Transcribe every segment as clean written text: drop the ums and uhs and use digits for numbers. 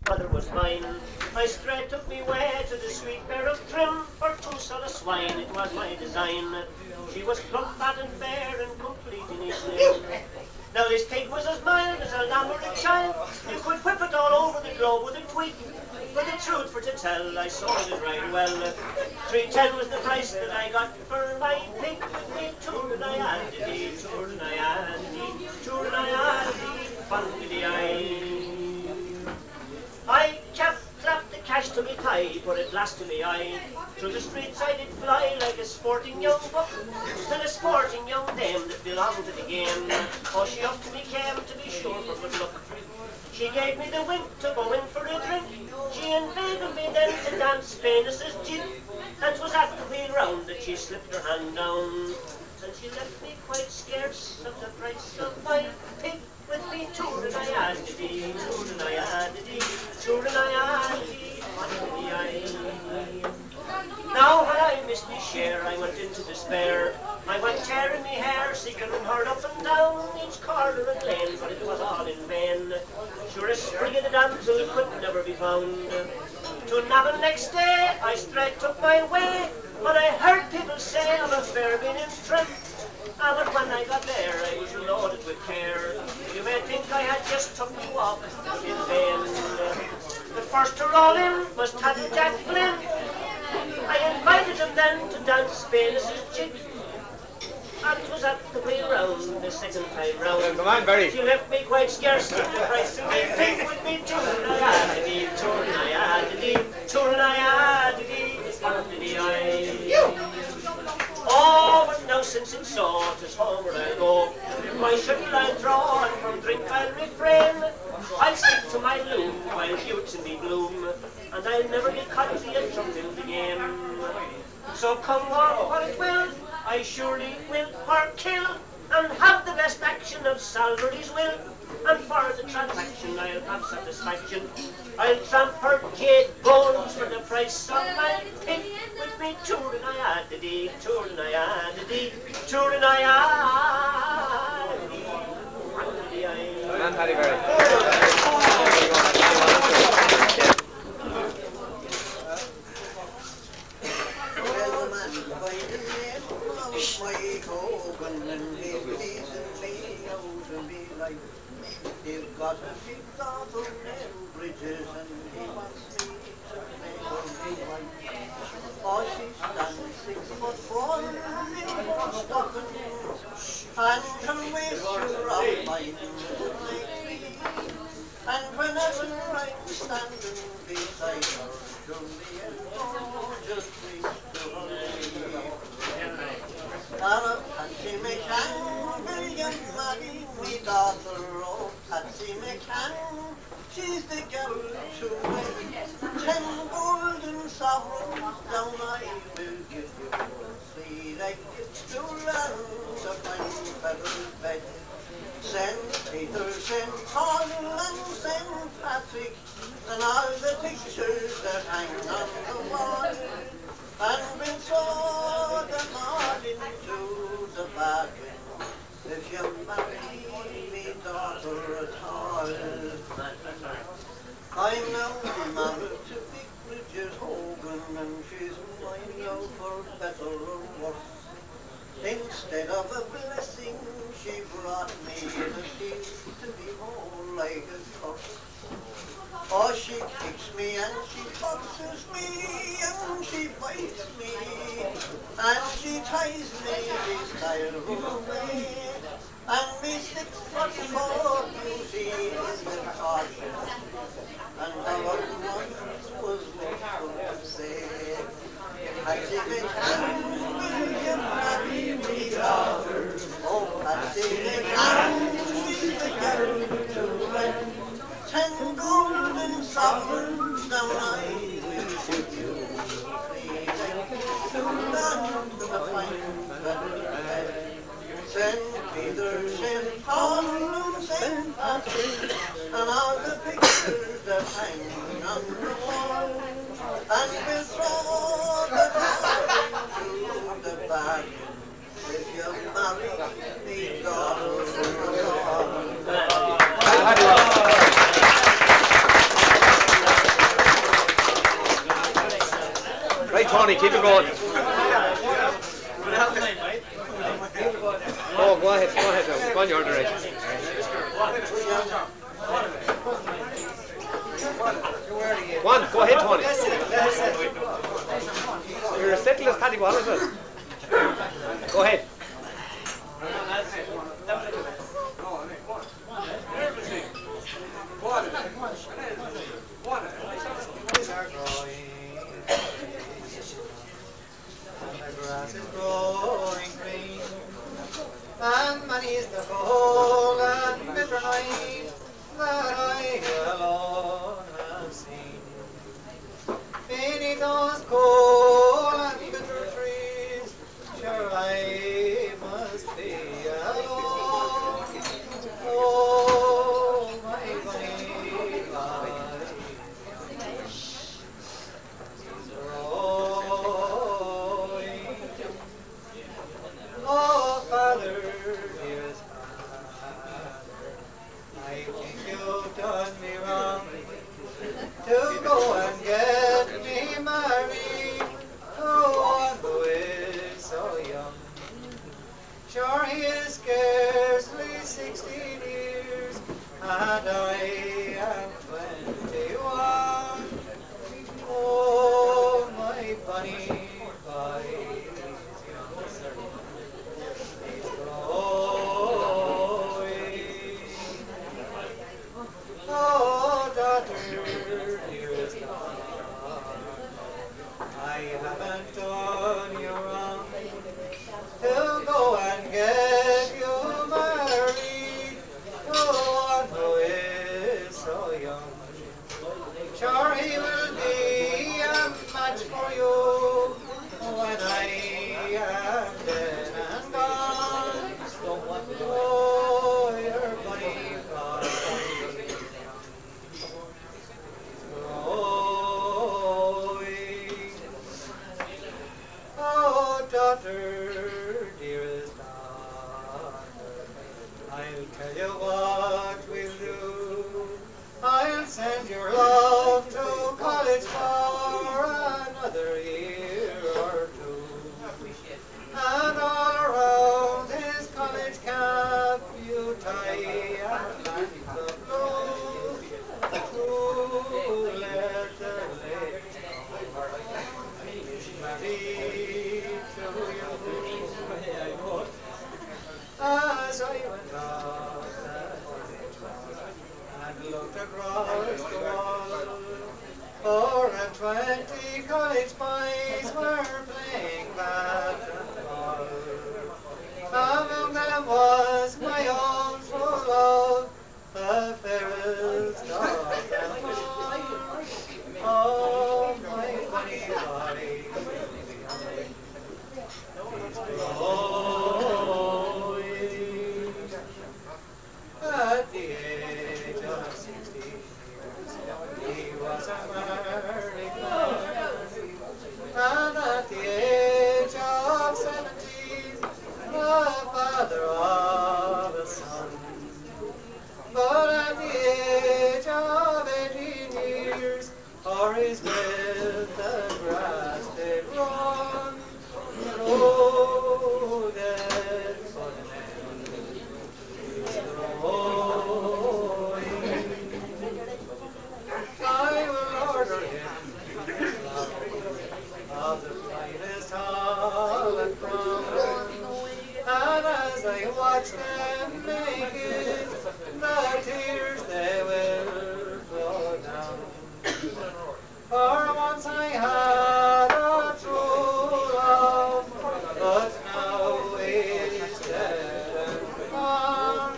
Brother was mine. I straight took me way to the sweet bear of trim, for 2 sort swine, it was my design. She was plump, fat and fair, and complete in his name. Now this pig was as mild as a lamb or a child. You could whip it all over the globe with a twig. But the truth for to tell, I sold it right well. 310 was the price that I got for my pig. With me tour and I had it, tour and I had it, tour and I had it, fun did I clapped the cash to me tie, put a glass to me eye. Through the streets I did fly like a sporting young buck, till a sporting young dame that belonged to the game. Oh, she up to me came to be sure for good luck. She gave me the wink to go in for a drink. She inveigled me then to dance Seamus's jig, and 'twas at the wheel round that she slipped her hand down. And she left me quite scarce of the price of my pig. With me tour and I had it, tour and I had it, tour and I had it, Now when I missed me share, I went into despair. I went tearing me hair, seeking her up and down each corner and lane, but it was all in vain. Sure a sprig of the damsel could never be found. To Navan next day, I straight took my way, but I heard people say of a fair being in trim. But when I got there, I was loaded with care. You may think I had just took me walk in vain. The first to roll in was Paddy Jack Flynn. I invited him then to dance Seamus's jig. And 'twas at the wheel round, the second time round. Come on, Barry. She left me quite scarce to the price of me pig. With me tour and I had it, tour and I had it, tour and I had it, Oh, but now since it's so, 'tis home where I'll go. My shuttle I'll draw, and from drink I'll refrain. I'll stick to my loom while youth's in me bloom, and I'll never be caught being drunk in the game. So come what it will, I surely will her kill, and have the best action of Salvary's will. And for the transaction I'll have satisfaction. I'll tramp her jade bones for the price of my pig. With me tour and I had it, tour and I had it, tour and I had it. Well done, Paddy, very. He's got a big daughter named Bridges, and he wants me to make her his wife. Oh, she stands 6'4" in her stockings, and her waist is round mine would make me. And whenever I'm standing beside her, surely and just reach to her knee. Patsy Mccann, will you marry me daughter? Oh, Patsy Mccann, she's the girl to win. 10 golden sovereigns down I will give you. 3 legged stool and a fine feathered bed. St. Peter, St. Paul and St. Patrick, and all the pictures that hang on the wall. And we'll throw them all into the bargain, if you marry me daughter at all. I'm now married to big Bridget Hogan, and she's mine now for better or worse. Instead of a blessing, she brought me a gift to be whole like a curse. Oh, she kicks me and she boxes me and she bites me and she ties me this tire away, and me 6'4" beauty in the caution, and how I once was wishful to say, Patsy Mccann, will you marry me daughter? Oh, Patsy Mccann, she's the girl to wed. 10 golden sovereigns down I will give you. 3 legged stool and a fine feathered bed. St. Peter, St. Paul and St. Patrick, and all the pictures that hang on the wall. And we'll throw them all into the bargain, if you marry me daughter at all. Tony, keep it going. Oh, go ahead, now. Go on your direction. One, go ahead, Tony. You're as settled as Paddy Wallace is. Go ahead. Grass is growing green, and many's the cold and bitter night that I alone have seen. Beneath those cold and bitter trees, sure I must be alone. Oh, my bunny bye. Oh, Father, dearest Father, I think you've done me wrong to go and get me married to one who is so young. Sure, he is scarcely 16 years, and I am 21. Oh, my bunny boy. Oh, daughter, dearest daughter, I haven't done you wrong to go and get you married to one who is so young. Sure, he will be a match for you when I am dead and gone. Oh, your bunny boy. Oh, daughter, dearest daughter, I'll tell you what we'll do. I'll send your love to college for another year or two. And all around his college cap you tie a band of blue to let the lake marry to you. As I went out and looked across the wall, 4 and 20 college boys were playing bat and ball. Among them was my own true love, the fairest of them all. Oh, my bunny boy, at the age of 16 years, he was a married man, and at the age of 17, the father of a son. But at the age of 18 years, for his death the grass did run. Oh, dead for the man is growing. I will order him of the finest olive brown, and as I watch them make it, the tears they will flow down. For once I had a true love, but now it's dead and gone.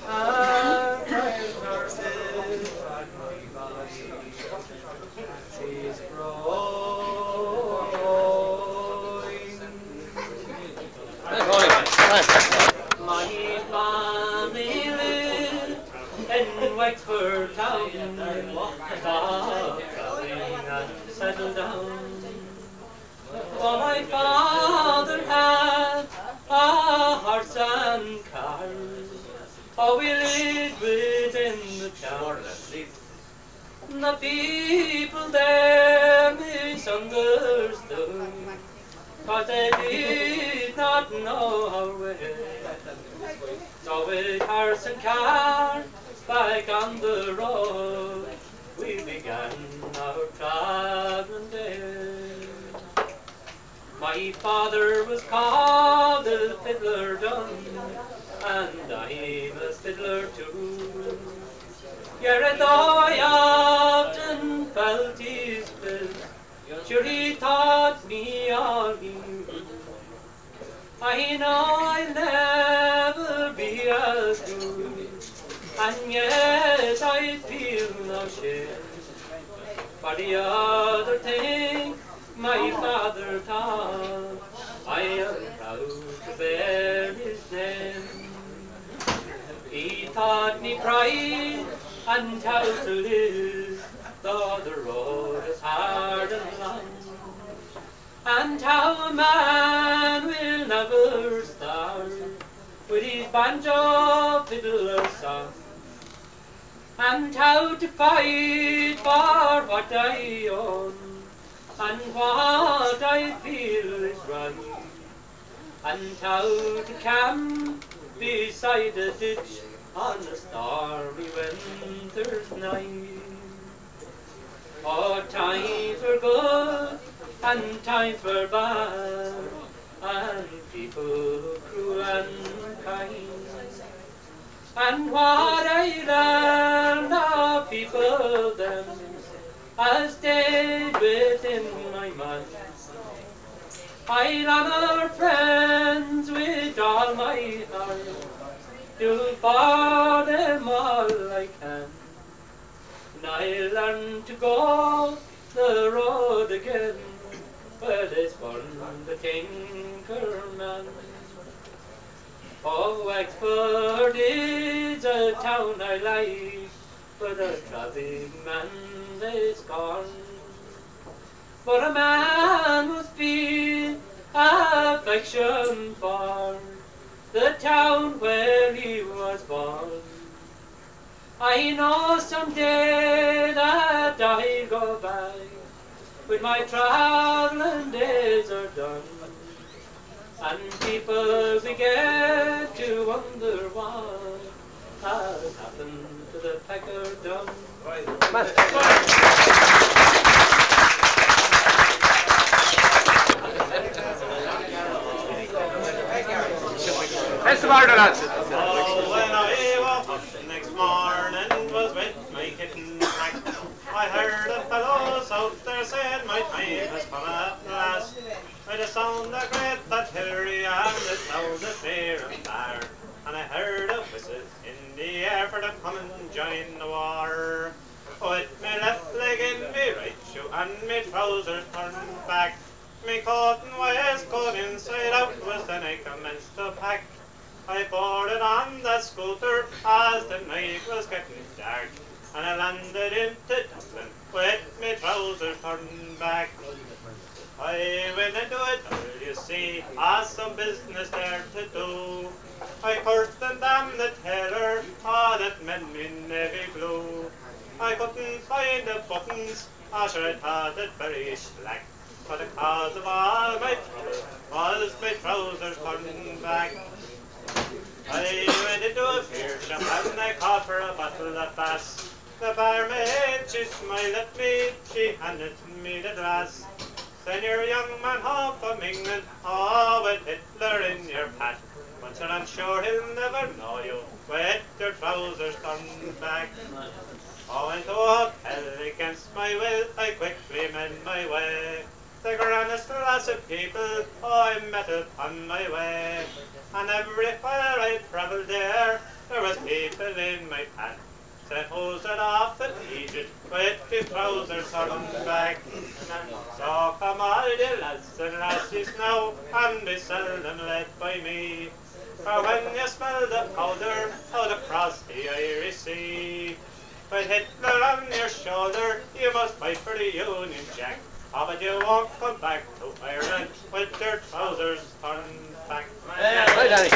And my nurses on my body, she's growing. My family live in Wexford Town, and settled down. For my father had a horse and cars, for we lived within the town. The people there misunderstood, 'cause they did not know our way. So with horse and cart back on the road, we began our travelling day. My father was called the fiddler Dunne, and I'm a fiddler too. Yet though I often felt his bliss, sure he taught me all he knew. I know I'll never be as good, and yet I feel no shame for the other thing my father taught. I am proud to bear his name. He taught me pride and how to live, though the road is hard and long, and how a man will never starve with his banjo fiddler song, and how to fight for what I own and what I feel is right, and how to camp beside a ditch on a stormy winter's night. Oh, times were good and times were bad, and people cruel and kind. And what I learned of people then has stayed within my mind. I'll honour friends with all my heart, do for them all I can. And I learn to go the road again, where there's one the tinker man. Oh, Wexford is a town I like, but a traffic man they scorn. But a man must feel affection for the town where he was born. I know someday that I'll go back when my travelling days are done, and people begin to wonder what has happened to the Pecker Dunne. That's the bar, lads. Oh, when I woke up next morning was with my kitten back, I heard a fellow out there saying my time has come at last. With a sound of great artillery and the sound of fear and fire, and I heard a whistle in the air for them come and join the war. With me left leg in me right shoe and me trousers turned back, me coat and waistcoat inside out was then I commenced to pack. I boarded on the scooter as the night was getting dark, and I landed into Dublin with me trousers turned back. I went into it, you see, as some business there to do. I cursed and damned the tailor, that meant me navy blue. I couldn't find the buttons, sure I thought it very slack, but the cause of all my trouble was my trousers turned back. I went into a beer shop and I called for a bottle of Bass. The barmaid, she smiled at me, she handed me the glass. Send your young man home from England, with Hitler in your pat. But sir, I'm sure he'll never know you with your trousers turned back. I went to a hotel against my will, I quickly made my way. The grandest class of people I met upon my way, and everywhere I travelled there was people in my path. Said who's it off at Egypt with the trousers turned back. So come all the lads and lassies now, and be seldom led by me. For when you smell the powder out across the Irish Sea, with Hitler on your shoulder, you must fight for the Union Jack. Oh, but you won't come back to Ireland with your trousers turned back. Right, Danny.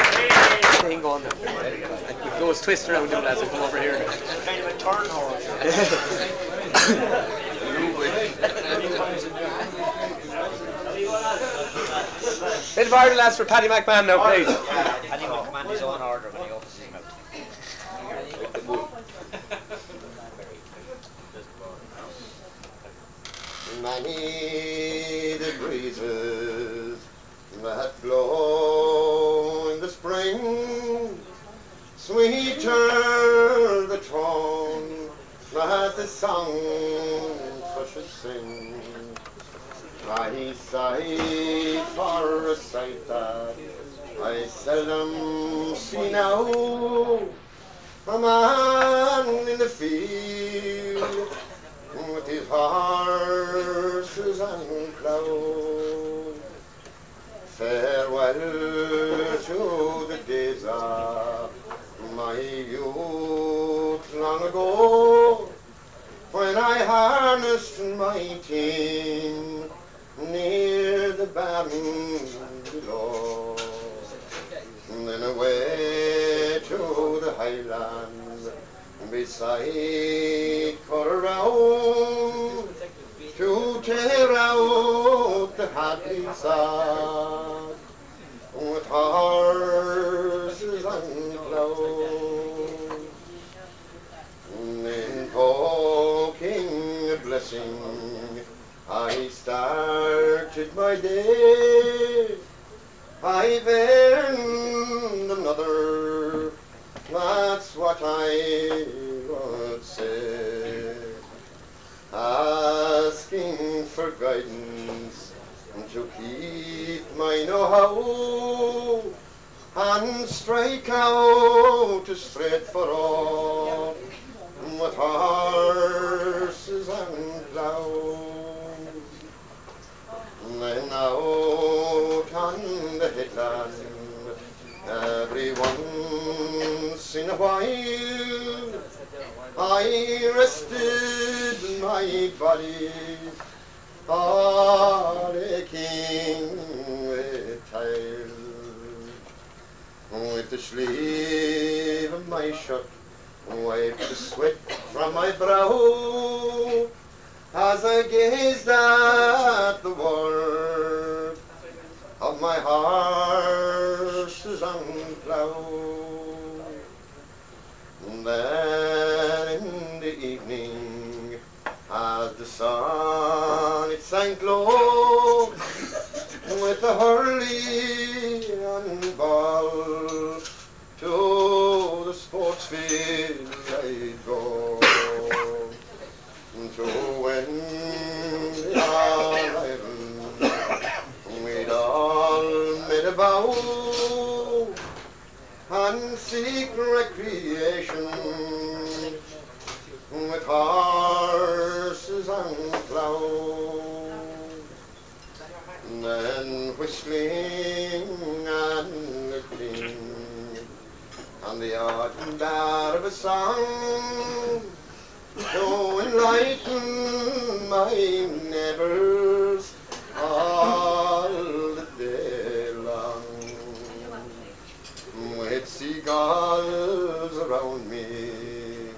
Thing going there. And you go twist around them lads and come over here. Kind of a turn horse. bit of Ireland lads for Paddy McMahon now, please. Yeah, Paddy McMahon his own order when he opens his mouth. Many the breezes that blow in the spring, sweeter the tone that the song thrushes sing. I sigh for a sight that I seldom see now, a man in the field with his horses and plough. Farewell to the days of my youth long ago, when I harnessed my team near the barn below. And then away to the highland beside Carlow, to tear out the hadley sod with horses and plough. And in poking a blessing I started my day. I've earned another, that's what I would say. Asking for guidance to keep my know-how and strike out straight for all with horses and plough. And out on the headland, every once in a while, I rested my body, all aching with tile. With the sleeve of my shirt, wiped the sweat from my brow, as I gazed at the work of my horses and plough. And then in the evening, as the sun it sank low, with the hurly and ball, to the sports field I'd go. To when the island we'd all made a vow and seek recreation with horses and plough. And then whistling and looking and the odd bar of a song to enlighten my neighbours all the day long. With seagulls around me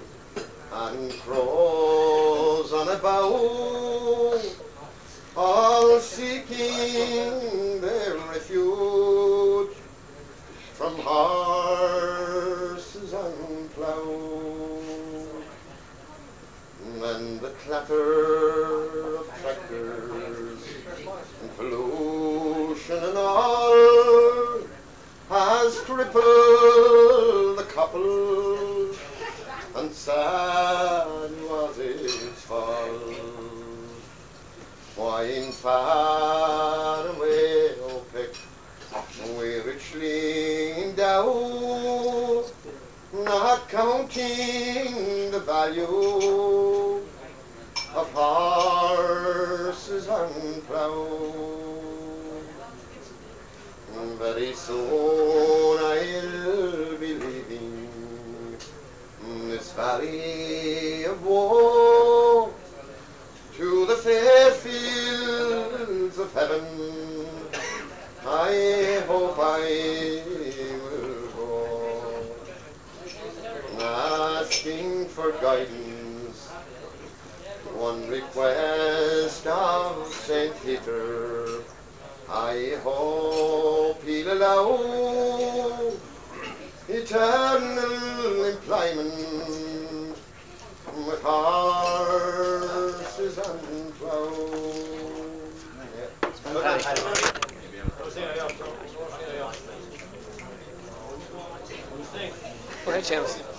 and crows on a bough, all seeking their refuge from horses and plough. And the clatter of tractors and pollution and all has crippled the couple, and sad was its fall. Wine far away, O Peck, we richly endowed, not counting the value of horses and plough. Very soon I'll be leaving this valley of woe to the fair fields of heaven. I hope I will go, asking for guidance, one request of St. Peter I hope allow eternal employment with horses and plough. Go ahead, Seamus.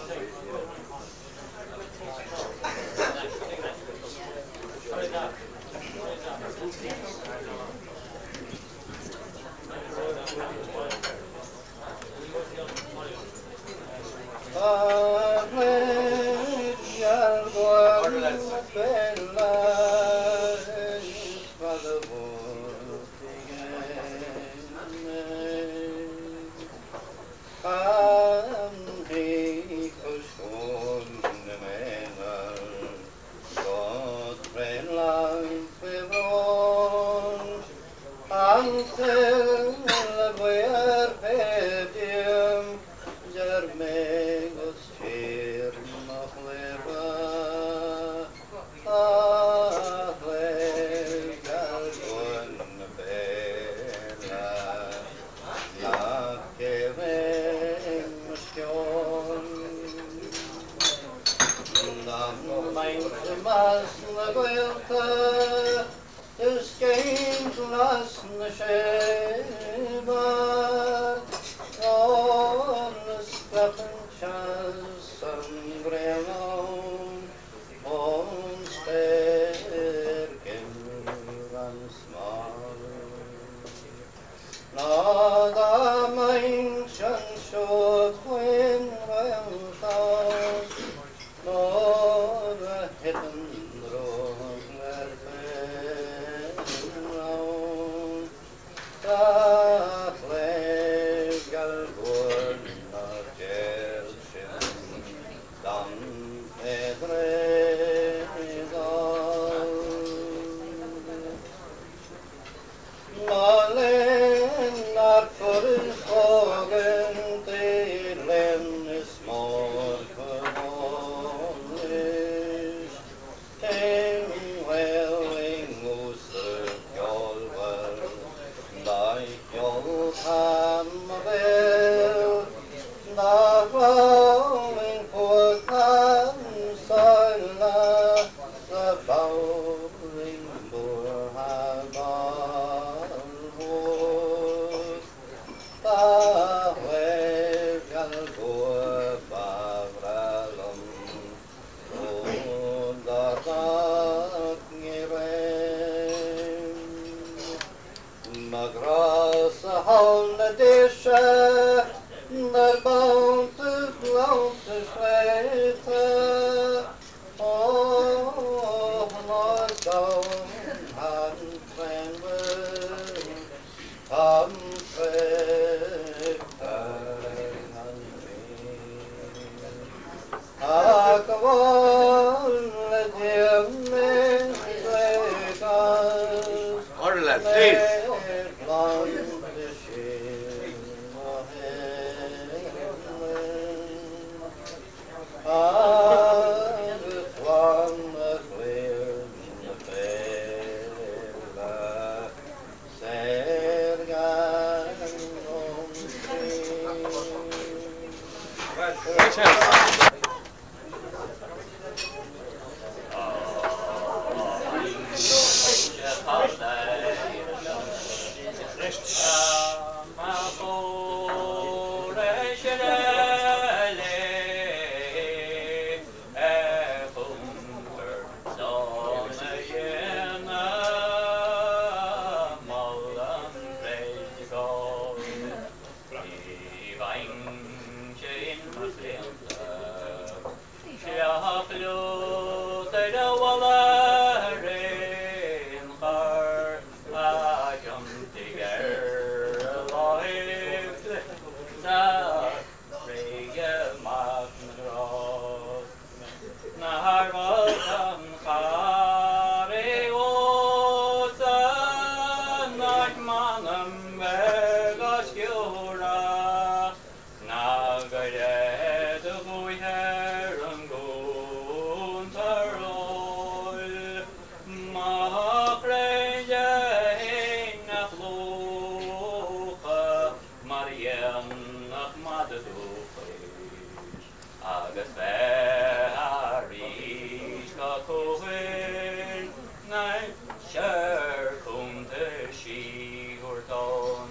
Nei, kjær kom til Skihordon,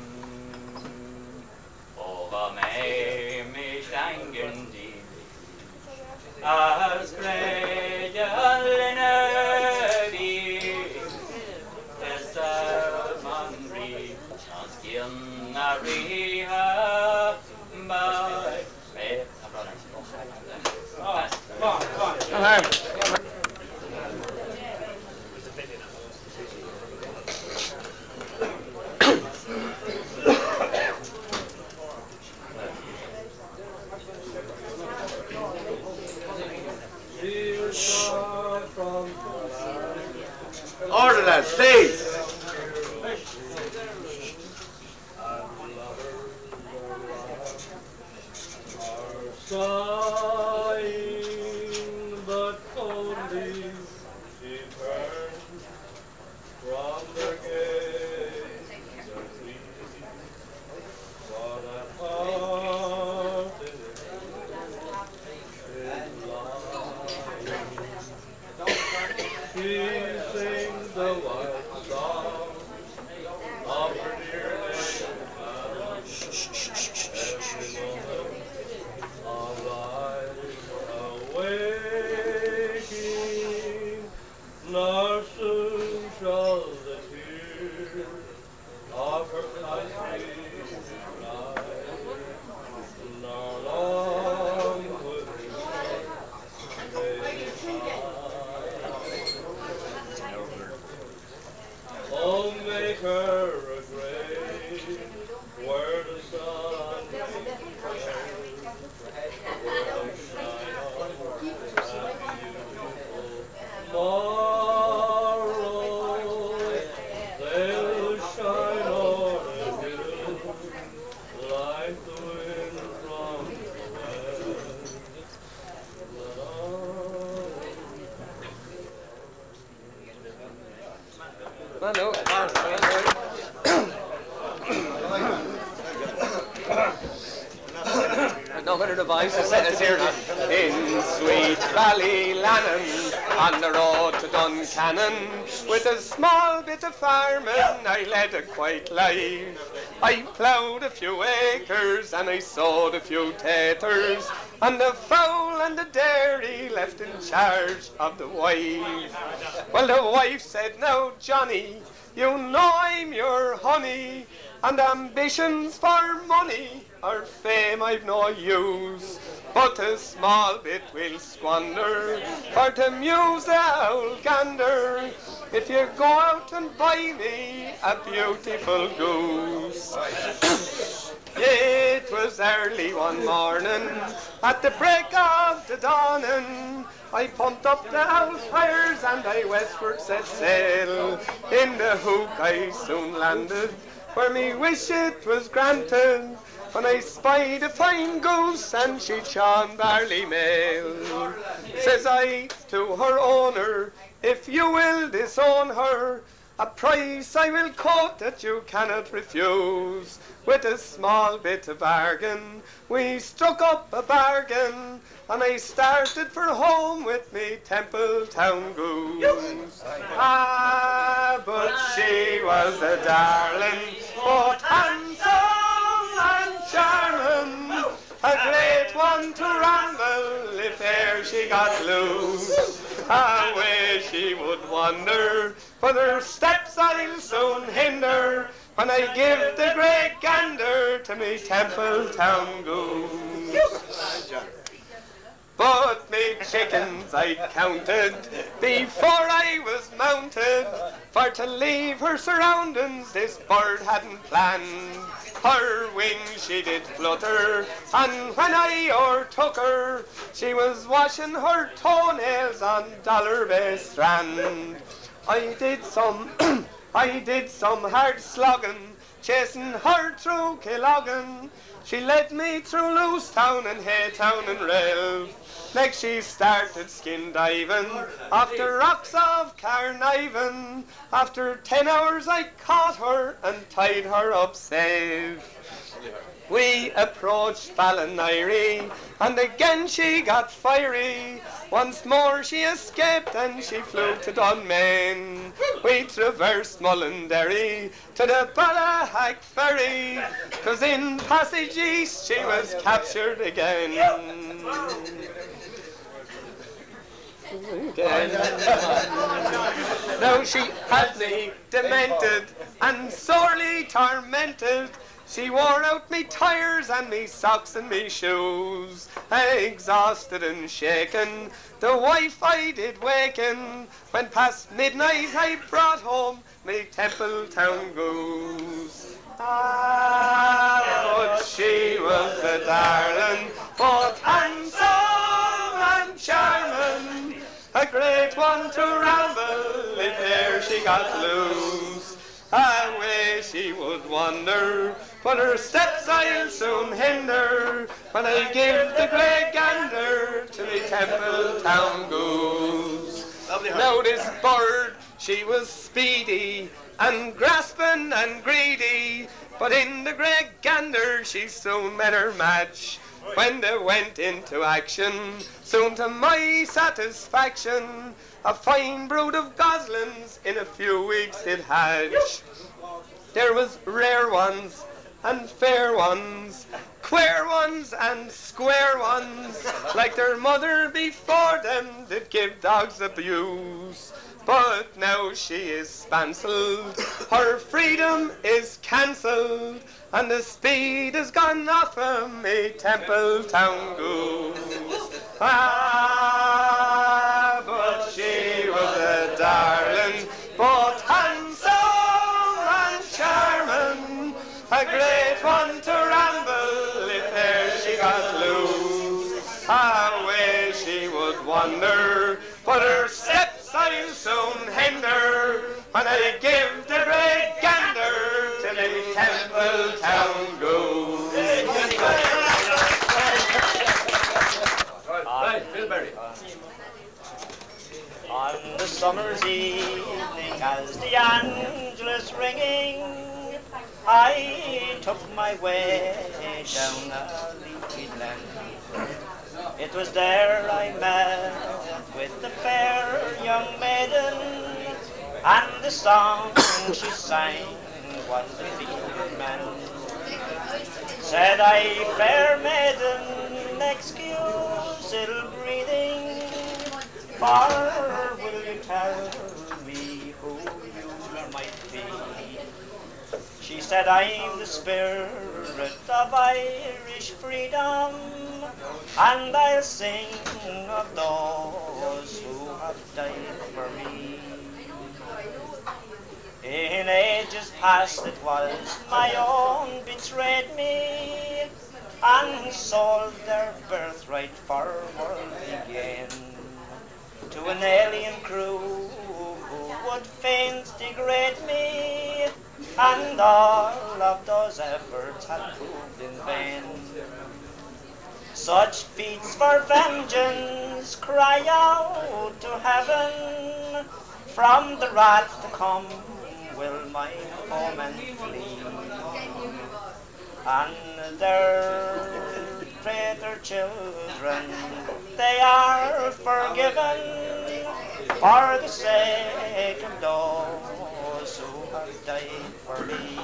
og var med stangen din. As breide alle nøvi, dessa man ri, hans gjenna riha, by med. Order that, please. Sighing, but only she turned from the gate of peace. What a heart in lying. She sings the wild song of her dear name. Awaking, nor soon shall the tears of her country dry, nor long will they hide. Oh, make her a grave where the sun may shine. Tomorrow they'll shine on a hill like the wind from the west. No better device to set us here in sweet Ballylannon, on the road to Duncannon, with a small bit of farming I led a quiet life. I ploughed a few acres and I sowed a few taters, and the fowl and the dairy left in charge of the wife. Well, the wife said, "Now, Johnny, you know I'm your honey, and ambitions for money or fame I've no use, but a small bit will squander for to amuse the old gander if you go out and buy me a beautiful goose." It was early one morning, at the break of the dawning, I pumped up the house fires and I westward set sail. In the Hook I soon landed, where me wish it was granted, when I spied a fine goose and she shone barley mail. Says I to her owner, "If you will disown her, a price I will quote that you cannot refuse." With a small bit of bargain, we struck up a bargain, and I started for home with me Templetown goose. Ah, but she was a darling, both handsome and charming, a great one to ramble if e'er she got loose. Away she would wander, but her steps I'll soon hinder, when I give the great gander to me Templetown goose. But me chickens I counted before I was mounted, for to leave her surroundings this bird hadn't planned. Her wings she did flutter, and when I o'ertook her, she was washing her toenails on Dollar Bay Strand. I did some hard slogging, chasing her through Killogan. She led me through Rowestown and Haytown and Relv. Next she started skin diving after rocks of Carnivin. After 10 hours I caught her and tied her up safe. We approached Ballymitty, and again she got fiery. Once more she escaped and she flew to Dunne. We traversed Mulderry to the Ballahag ferry, 'cause in Passage East she was captured again. Now she had me demented and sorely tormented. She wore out me tires and me socks and me shoes. Exhausted and shaken, the wife I did waken. When past midnight I brought home me Templetown goose. Ah, but she was a darling, both handsome and charming. A great one to ramble if e'er she got loose. Away she would wander, but her steps I'll soon hinder, when I give the grey gander to me Templetown goose. Now this bird, she was speedy, and grasping and greedy, but in the grey gander she soon met her match. When they went into action, soon to my satisfaction, a fine brood of goslings in a few weeks did hatch. There was rare ones and fair ones, queer ones and square ones, like their mother before them did give dogs abuse. But now she is spancelled, her freedom is cancelled, and the speed has gone off of me Templetown goose. Ah, but she was a darling, both handsome and charming, a great one to ramble if e'er she got loose. Away she would wander, but her steps I'll soon hinder, when I give the great gander to me Templetown goose. Right, Philberry. On the summer's evening, as the angelus ringing, I took my way down a leafy glen. It was there I met with the fair young maiden, and the song she sang was the Fenian. Said I, fair maiden, excuse ill breathing, for will you tell me who you might be? She said, I'm the spirit of Irish freedom, and I'll sing of those who have died for me. In ages past it was my own betrayed me, and sold their birthright for worldly gain to an alien crew who would fain degrade me, and all of those efforts had proved in vain. Such feats for vengeance cry out to heaven, from the wrath to come will my foemen flee, and their traitor children they are forgiven for the sake of those who have died for me.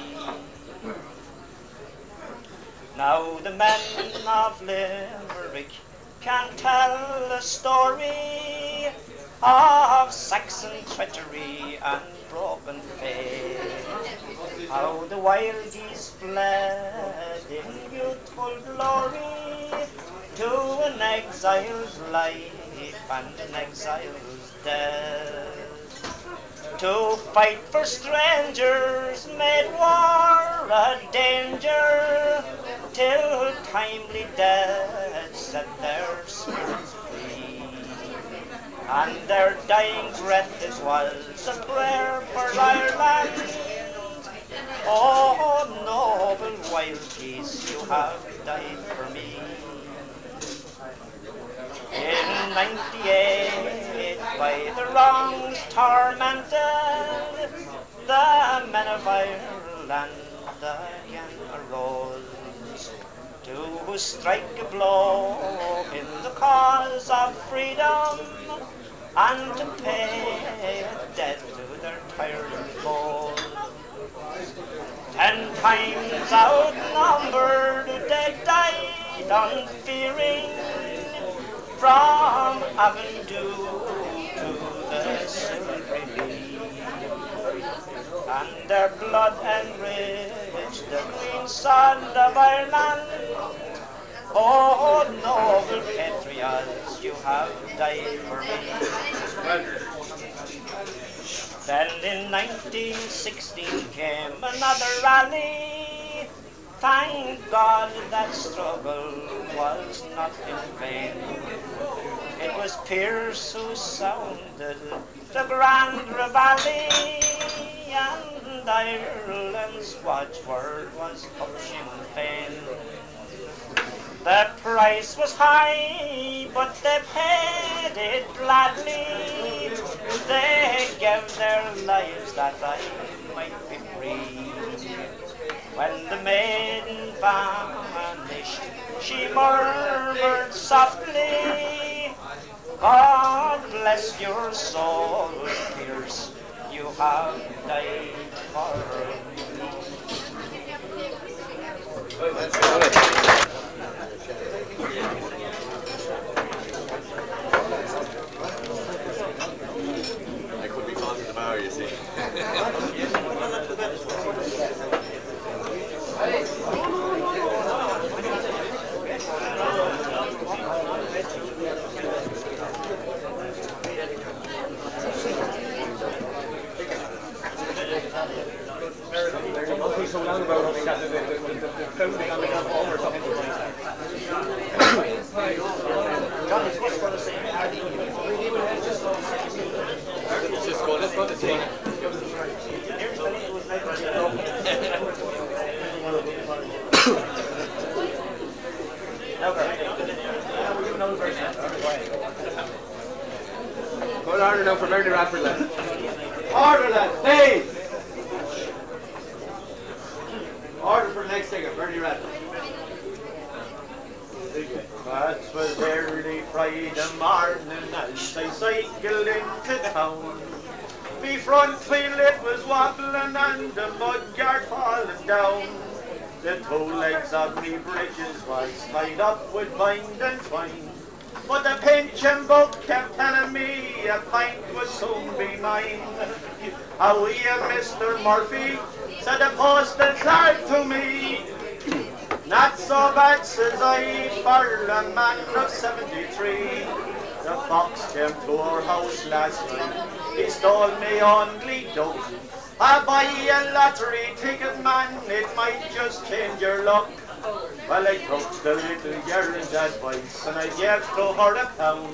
Now the men of Limerick can tell a story of Saxon treachery and broken faith, how the wild geese fled in youthful glory to an exile's life and an exile's death. To fight for strangers made war a danger, till timely death set their spirits free, and their dying breath it was a prayer for Ireland. Oh, noble wild geese, you have died for me. In '98, by the wrongs tormented, the men of Ireland again arose, to strike a blow in the cause of freedom and to pay a debt to their tyrant foe. 10 times outnumbered they died unfearing from Avondhu to the Silvery Lee, and their blood enriched the green sod of Ireland. Oh, noble patriots, you have died for me. Then in 1916 came another rally. Thank God that struggle was not in vain. It was Pearse who sounded the grand reveille, and Ireland's watchword was Up Sinn Féin. The price was high, but they paid it gladly. They gave their lives that I might be free. When the maiden vanished, she murmured softly, God bless your soul, Pearse, you have died for me. I could be gone tomorrow, you see. So long about having got the founding on the Colm or something. Just go, let's go to tea. Good order now for Bernie Radford, lads. Order, lads, please! Order for the next singer, Bernie Radford. That was early Friday morning as I cycled into town. Me front wheel it was wobbling and the mudguard falling down. The 2 legs of me bridges was tied up with bind and twine. But the pension book kept telling me a pint would soon be mine. How are you, Mr. Murphy? Said the postal clerk to me. Not so bad, says I, for a man of 73. The fox came to our house last night. He stole me only dough. I buy a lottery ticket, man, it might just change your luck. Well, I took the little girl's advice and I gave to her £1.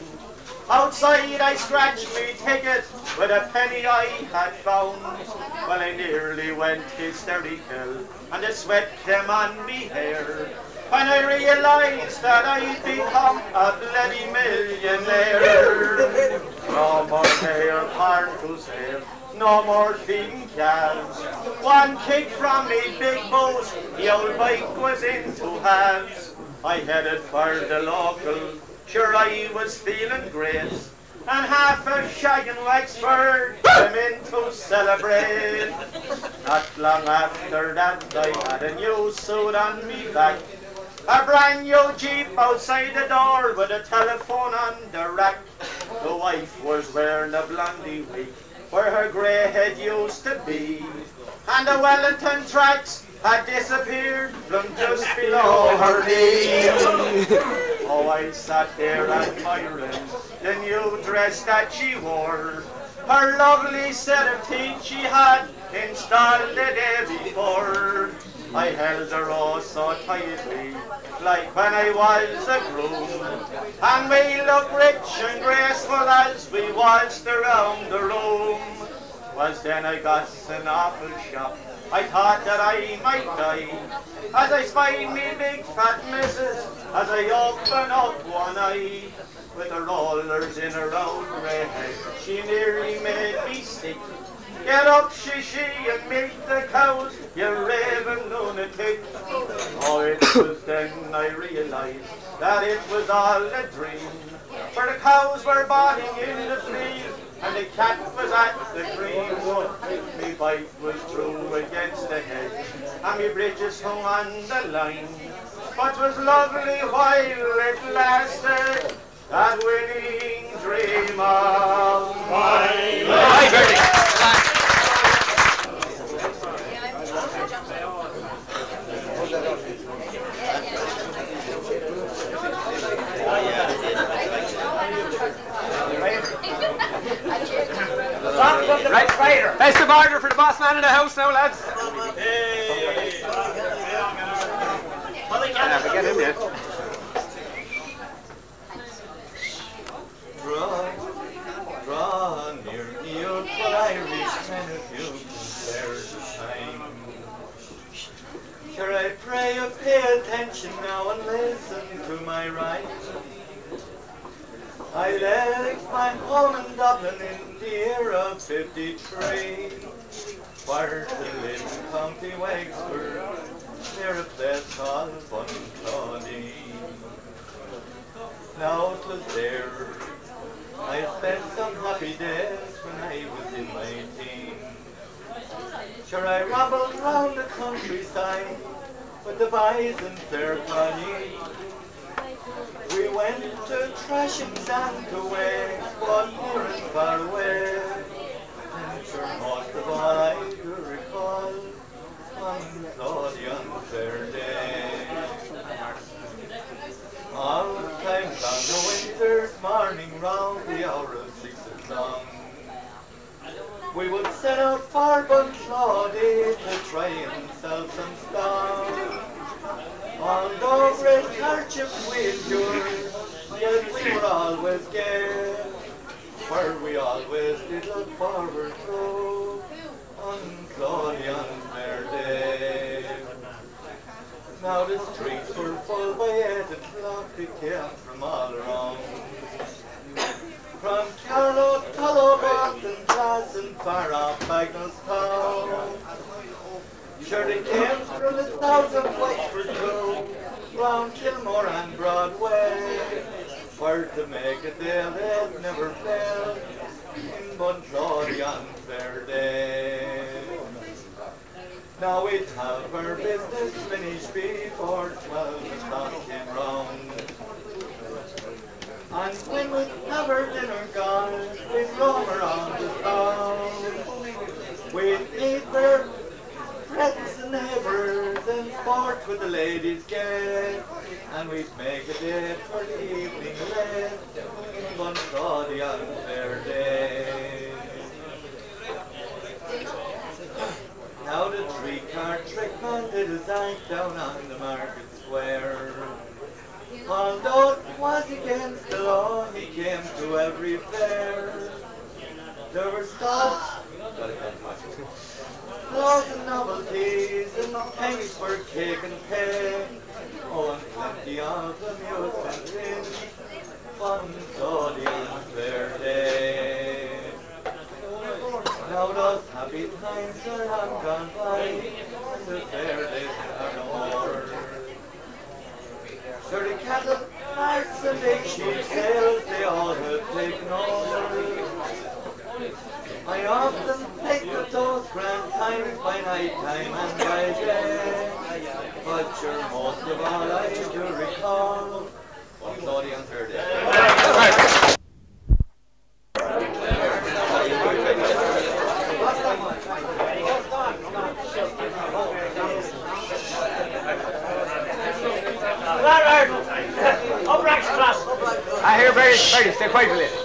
Outside I scratched me ticket with a penny I had found. Well, I nearly went hysterical and the sweat came on me hair when I realised that I'd become a bloody millionaire. No more hair corn to save, no more feeding calves. One kick from me big boat, the old bike was into halves. I headed for the local, sure I was feeling great, and half a shag in Wexford came in to celebrate. Not long after that I had a new suit on me back, a brand new Jeep outside the door with a telephone on the rack. The wife was wearing a blondie wig where her grey head used to be, and the Wellington tracks had disappeared from just below her knee. Oh, I sat there admiring the new dress that she wore, her lovely set of teeth she had installed the day before. I held her oh so tightly, like when I was a groom, and we looked rich and graceful as we waltzed around the room. Was then I got an awful shock, I thought that I might die, as I spied me big fat missus, as I opened up one eye. With the rollers in her old grey head, she nearly made me sick. Get up, she, and milk the cows, you raving lunatic. Oh, it was then I realised that it was all a dream. For the cows were botting in the field, and the cat was at the green. Me bike was through against the hedge, and me bridges hung on the line. But 'twas lovely while it lasted, that winning dream of mine. Hi, Brady. Right, best of order for the boss man in the house now, lads. Yeah, we get him yet. Draw near me, old Irish men, if you can spare the time. Sure, I pray you pay attention now and listen to my rhyme. I left my home in Dublin in the year of '53, where to live in County Wexford, near a place called Bonny. Now it was there I spent some happy days when I was in my teens. Sure, I rambled round the countryside with the boys in fair Paddy. We went to Trashings and to Waves, but near and far away. And sure, most of all I do recall on the unfair day. All times on the winter's morning, round the hour of 6 o'clock, we would set out for Plough to try and sell some stock. Although great hardship we endured, yet we were always gay, for we always did look forward to on unfair day. Now the streets were full by 8 o'clock, they came from all around. From Carlow, Butlerstown, and far off Butlerstown. Sure, they came from the south of Wexford too, round Kilmore and Broadway, where to make it there they'd never failed in Plough the unfair day. Now we'd have our business finished before 12 o'clock came round. And when we'd have our dinner gone, we'd roam around the town. We'd eat their friends and neighbours and sport with the ladies gay, and we'd make a date for the evening late on Plough the unfair day. Now the three-card trickman did his act down on the market square. Although it was against the law, he came to every fair. There were stalls, clothes and novelties, and pennies for cake and pay. Oh, and plenty of amusement in Plough the unfair day. Now those happy times are long gone by, and the fair days are no more. Sure, the cattle, carts and big sheep sales, they all have taken over. I often think of those grand times by night time and by day, but sure, most of all I do recall Plough the unfair day. I hear Brady, stay quiet a little.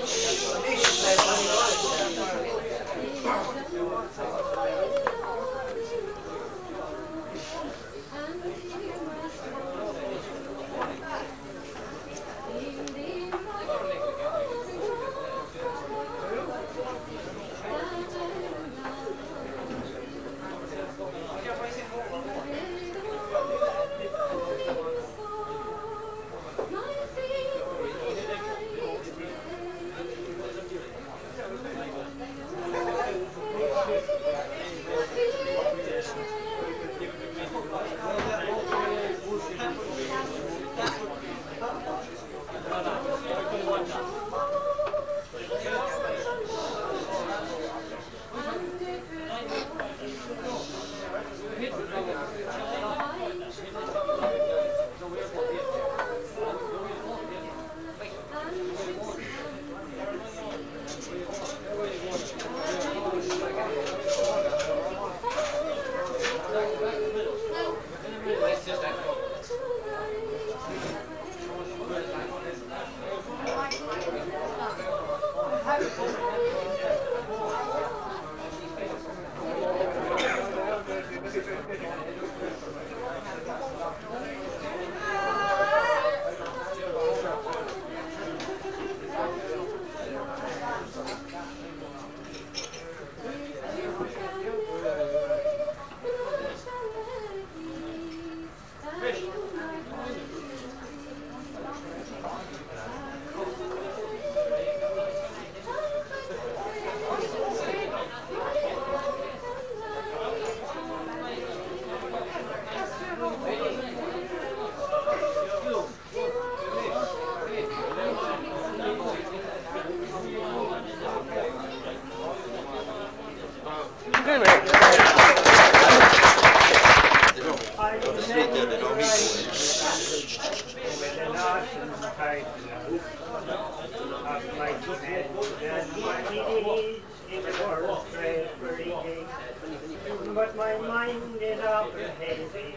But my mind is awful hazy,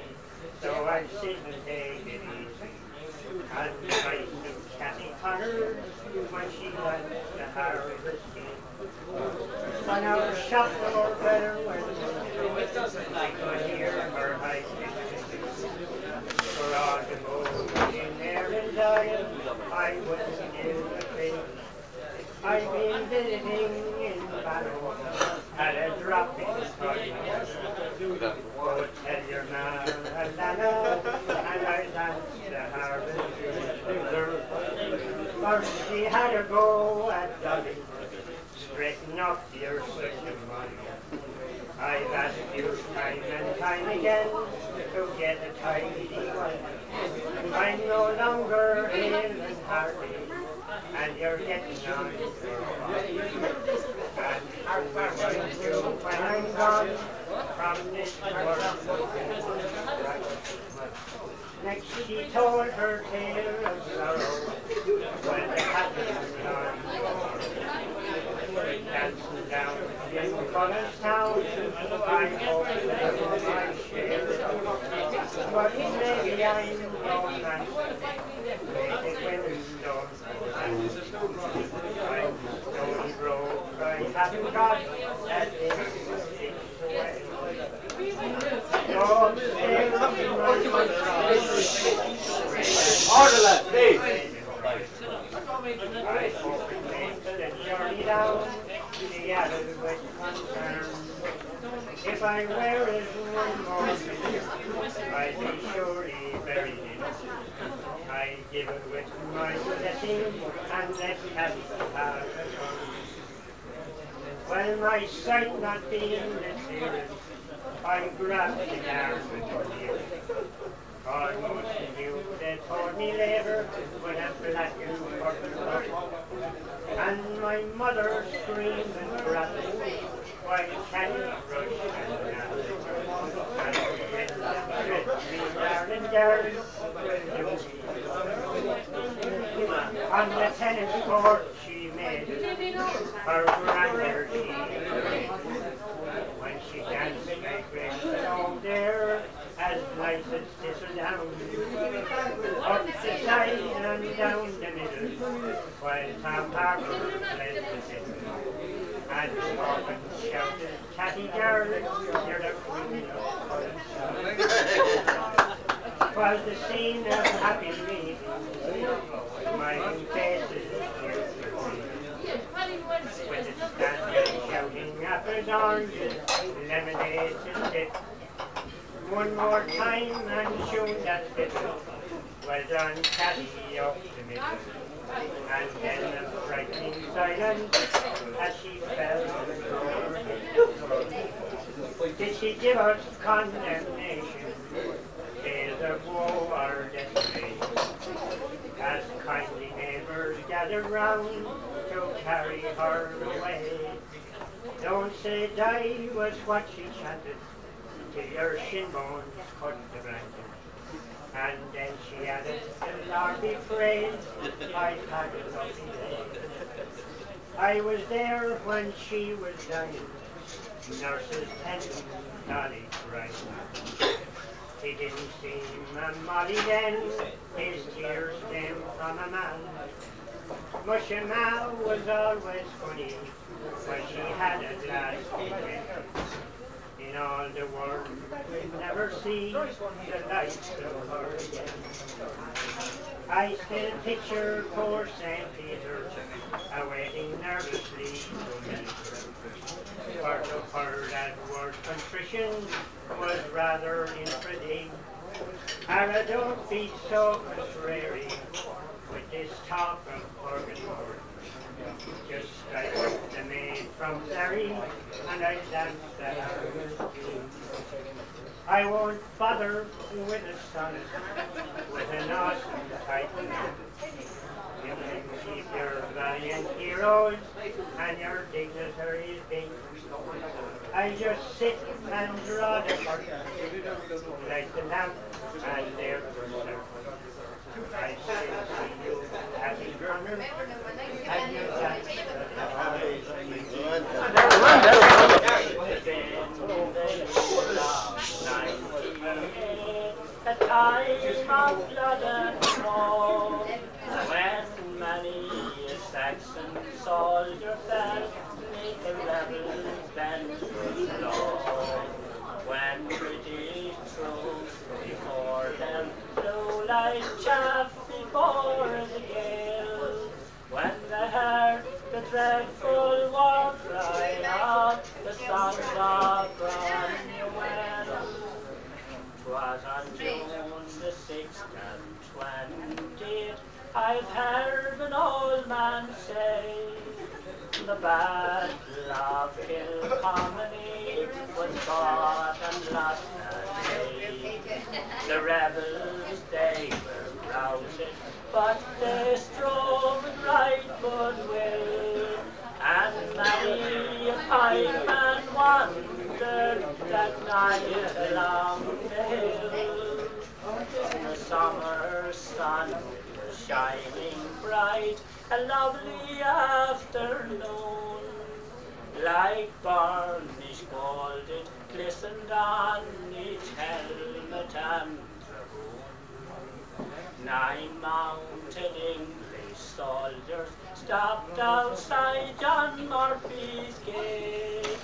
so I sit and take it easy. And I do Kathy Connor when she went to harvesting. On our shop door better when I could hear her high pitch. For all the moon in there and dying, I wouldn't give a thing. I've been visiting in Ballymitty, had a drop in Paddy. Oh, tell your man, and I danced the harvest. First she had a go at Dunne, straighten up your system money. I've asked you time and time again to get a tidy one. I'm no longer hale and hearty, and you're getting on for a while. And we're going to when I'm gone from this world. Next she told her tale of sorrow when the captain gone. Dancing down in Butlerstown, I hope that my share. But maybe I'm grown and make it women don't. I'm so broke, I haven't got that thing away. Order that, please. I hope it makes the journey down the alley with concern. If I wear it one more minute, I'd be surely buried in it. I give it with my blessing and let Paddy have a turn. Well, my sight not being the clearest, I grabbed the arm with tears. Almost knew they told me labour would have blackened for the road. And my mother screamed and grappled while Kenny rushed and napped. And me down and down on the tennis court she made her grander when she danced like Grace along there as nice as Thistledown. Up the side and down the middle, while Tom Harper led the fiddle. And Morgan shouted, "Catty girl, you're the queen of Butlerstown." 'Twas the scene of happy meetings, my own faces cheerfully. With the standard shouting apples, oranges, lemonades and dip. One more time and show that fiddle. Well done, Paddy, up the middle. And then a frightening silence as she fell to the floor. Did she give us condemnation, tales of woe or desolation, as kindly neighbours gathered round to carry her away? Don't say die was what she chanted, till your shin bones cut the blanket. And then she added, Lord be praised, I've had a lovely day. I was there when she was dying, nurses tending, Dolly crying. He didn't seem a molly then, his tears came from a man. Musha Ma was always funny when she had a glass again. In all the world, we'll never see the likes of her again. I still picture poor St. Peter awaiting nervously to meet her. For to her that word contrition was rather infidel. And don't be so contrary with this talk of purgatory. Just like the maid from Derry, and I danced the harvest. I won't bother with a sonnet, with an awesome title. You can keep your valiant heroes and your dignitaries big. I just sit and draw the curtain, like the lamp, and there I say to you, happy Connor, and you the time of blood and snow, when many a Saxon soldier fell, the rebels bent to low, when British troops before them flew like chaff before the gale, when they heard the dreadful war cry out the songs of Browne. 'Twas on June the 6th and 20th, I've heard an old man say, the battle of Kilcomany was fought and lost that day. The rebels, they were routed, but they strove with right goodwill, and many a pikeman wandered that night along the hill. The summer sun was shining bright, a lovely afternoon, like burnished gold it glistened on each helmet and dragoon. 9 mounted English soldiers stopped outside John Murphy's gate.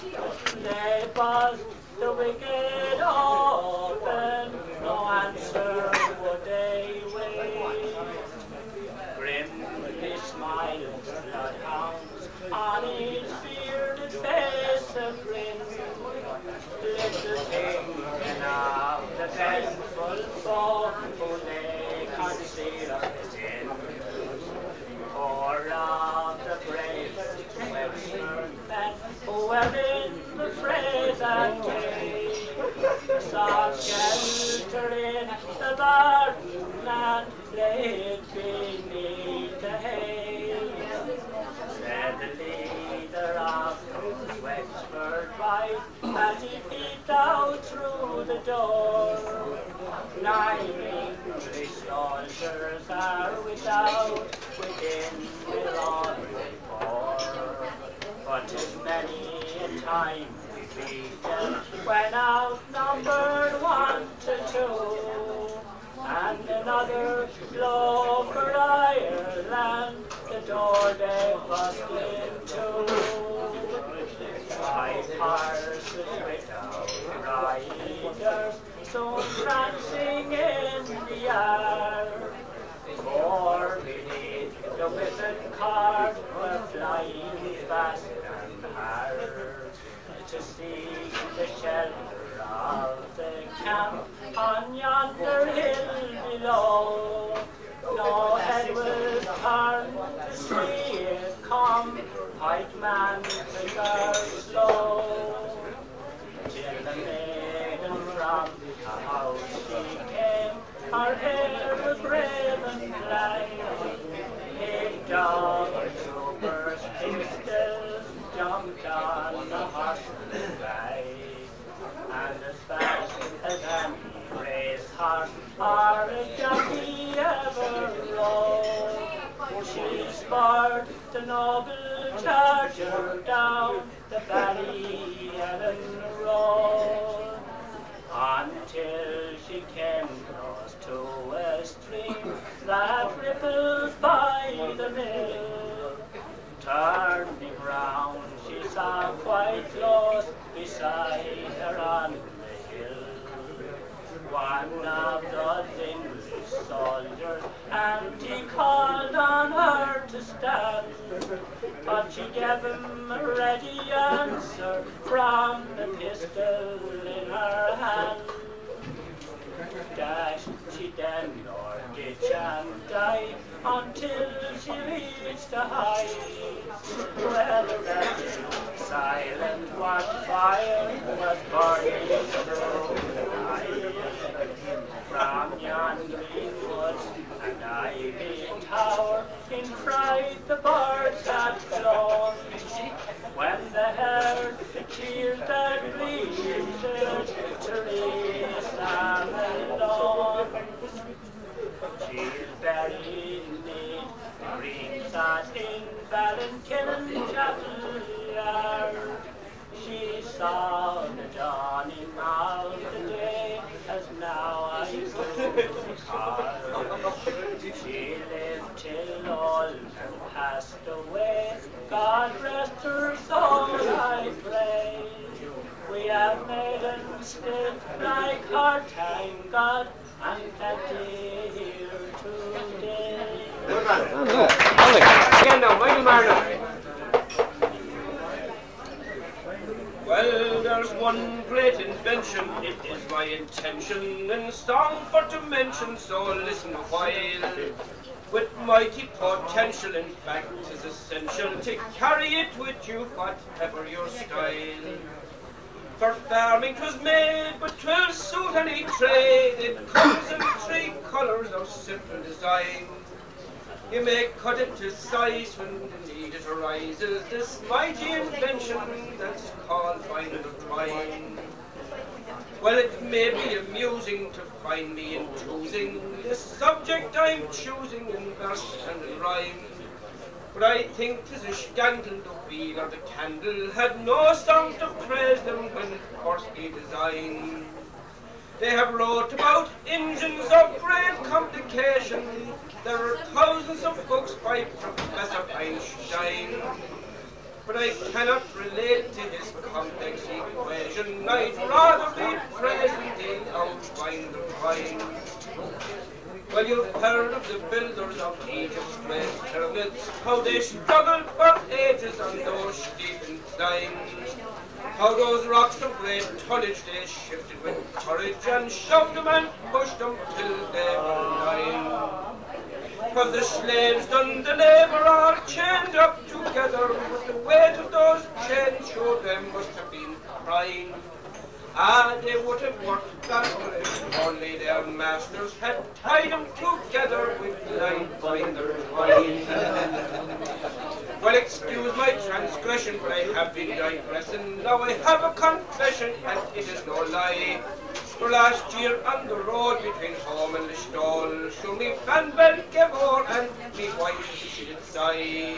They buzzed the wicket open, no answer would they wait. Grimly smiled bloodhounds on each bearded face a grin. Little thinking of the dreadful foe who they concealed within. Four of the bravest Wexford men who were in the fray that day sought shelter in the garden and laid beneath the hay. Said the leader of those Wexford boys as he peeped out through the door, 9 English soldiers are without, within their own rapport. But as many a time we beat them when outnumbered 1 to 2, and another blow for Ireland, the door they bust into. 5 horses without riders, soon prancing in the air. 4 beneath the whipping cart were flying fast and hard, to seek the shelter of the camp on yonder hill below. No head was turned to see it come, pikeman trigger slow, till the maiden from the house she came, her hair was brave and black. Big dog troopers pistols jumped on the horse's back, and as fast as any race horse or a jockey ever rode, she spurred the noble charger down the Ballymitty road, until she came close to a stream that rippled by the mill. Turning round, she saw quite close beside her on the hill one of those English soldiers, and he called on her to stand, but she gave him a ready answer from the pistol in her hand. Dashed she then o'er ditch and died, until she reached the heights where the wretched silent watchfire was burning through the night. From yon green woods and ivy tower, in fright the birds had flown, when they heard the cheers that She's buried in Greenside in Ballymitty Chapel Yard. She saw the dawning of the day as now I go the car. She lived till all and passed away. God rest her soul, I pray. We have made a mistake like our time, God, and Paddy here today. Again now, Michael Marno. Well, there's one great invention, it is my intention in song for to mention, so listen a while. With mighty potential, in fact, 'tis essential to carry it with you, whatever your style. For farming 'twas made, but 'twill suit any trade. It comes in 3 colours of simple design. You may cut it to size when the need it arises. This mighty invention that's called binder of twine. Well, it may be amusing to find me in choosing the subject I'm choosing in verse and in rhyme. But I think 'tis a scandal the wheel or the candle had no song to praise them when firstly designed. They have wrote about engines of great complication. There are thousands of books by Professor Einstein. But I cannot relate to his complex equation. I'd rather be praising the outline the twine. Well, you've heard of the builders of Egypt's great pyramids, how they struggled for ages on those steep inclines. How those rocks of great tonnage they shifted with courage and shoved them and pushed them till they were nine. For the slaves done the labour all chained up together, but the weight of those chains showed them must have been crying. Ah, they would have worked faster if only their masters had tied them together with line binder twine. Well, excuse my transgression, but I have been digressing. Now I have a confession, and it is no lie. For last year on the road between home and the stall, so me fan bell gave o'er and me wife she did sigh.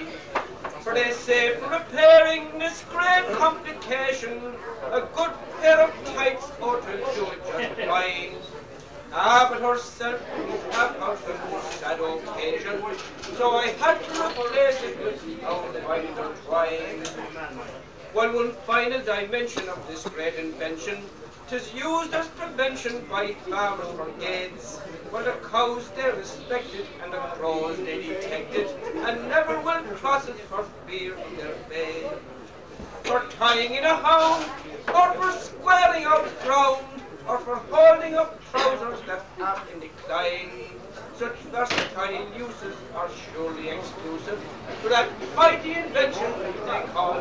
For they say for repairing this great complication, a good pair of tights ought to do it just fine. Ah, but herself would have out a sad occasion, so I had to replace it with binder twine. Well, one final dimension of this great invention, 'tis used as prevention by farmers for gates, for the cows they're respected and the crows they detected, and never will cross it for fear of their bed. For tying in a hound, or for squaring out ground, or for holding up trousers left in decline. Such versatile uses are surely exclusive to that mighty invention they call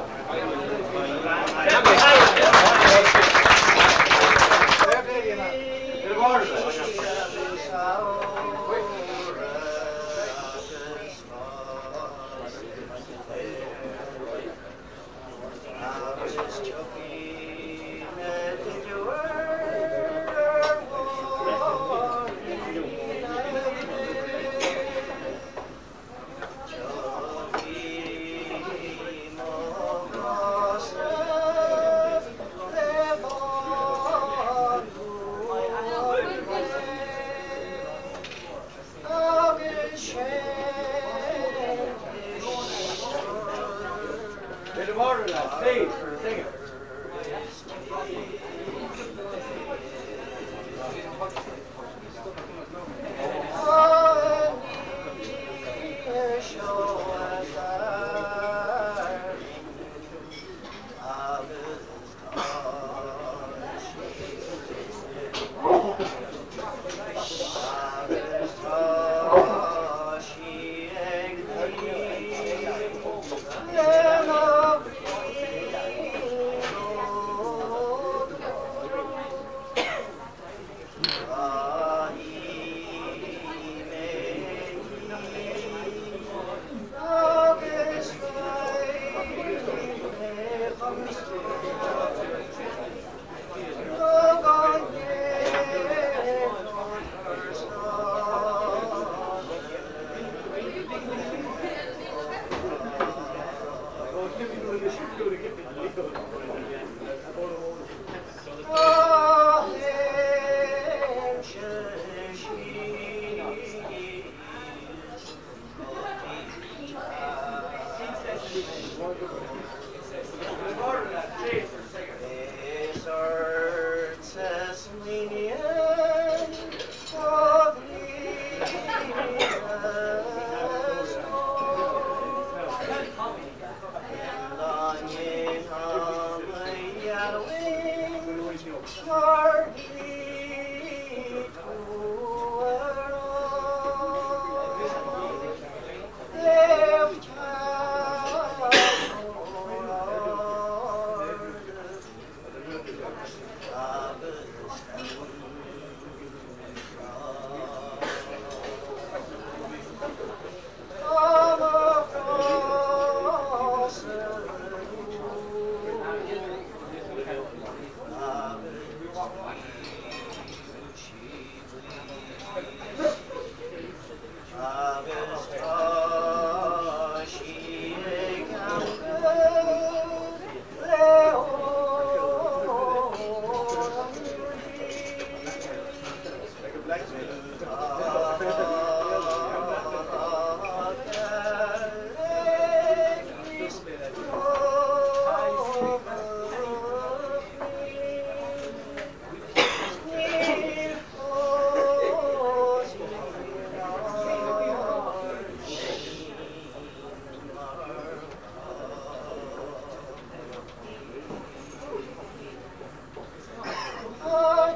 for he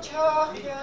to left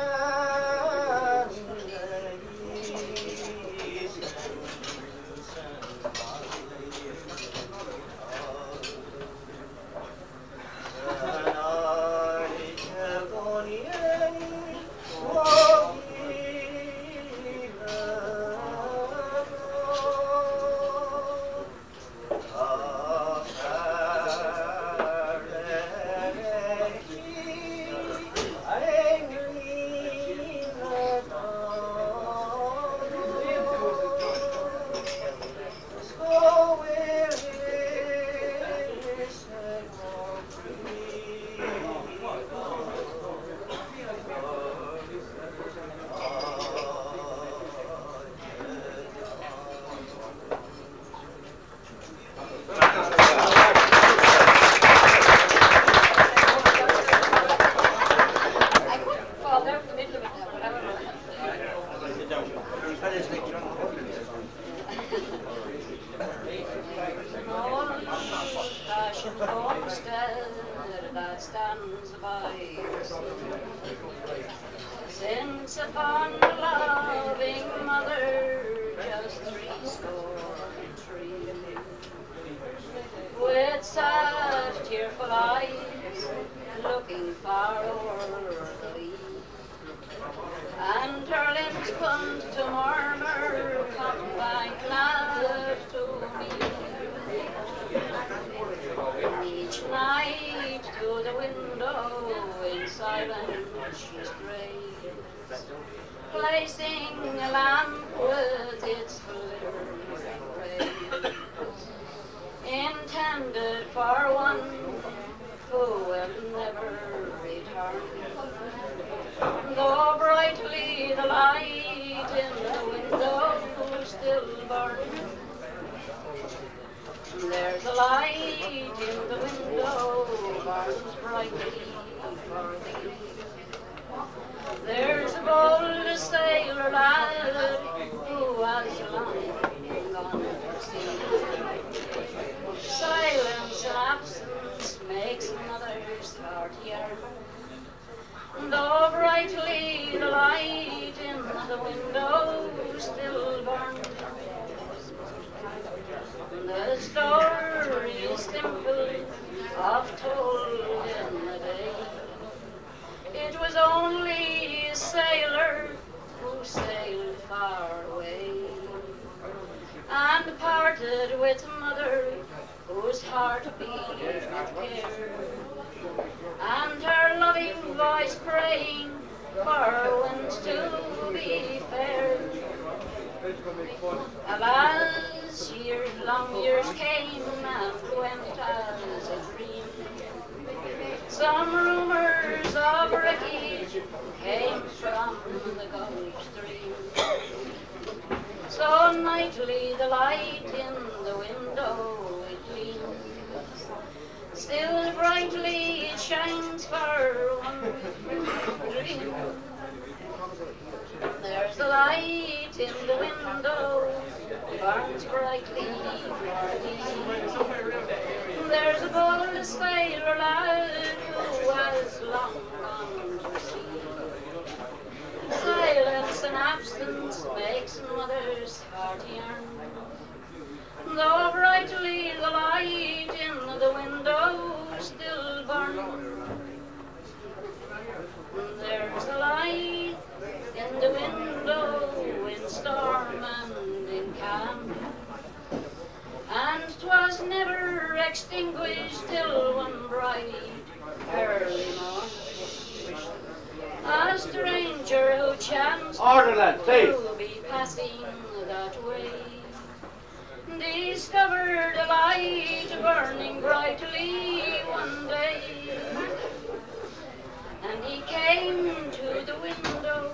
that stands by the sea. Since upon the loving mother just 63, with sad tearful eyes looking far o'er the lea, and her lips come to murmur, "Come back, lad, to me." Each night to the window in silence she strays, placing a lamp with its flickering rays, intended for one who will never return. Though brightly the light in the window still burns, there's a light in the window, burns brightly for thee. There's a bold sailor lad who has long gone to sea. Silence and absence makes another's heart yearn. Though brightly the light in the window still burns, the story is simple, oft told in the day. It was only a sailor who sailed far away, and parted with a mother whose heart beat with care, and her loving voice praying for winds to be fair. Alas, long years came and went as a dream. Some rumours of wreckage came from the Gulf Stream. So nightly the light in the window it gleams, still brightly it shines for one dream. There's a light in the window, burns brightly for thee. There's a bold sailor lad who has long gone absence makes mother's heart yearn. Though brightly the light in the window still burns, there's a light in the window in storm and in calm, and 'twas never extinguished till one bright early morn a stranger who chanced to be passing that way discovered a light burning brightly one day, and he came to the window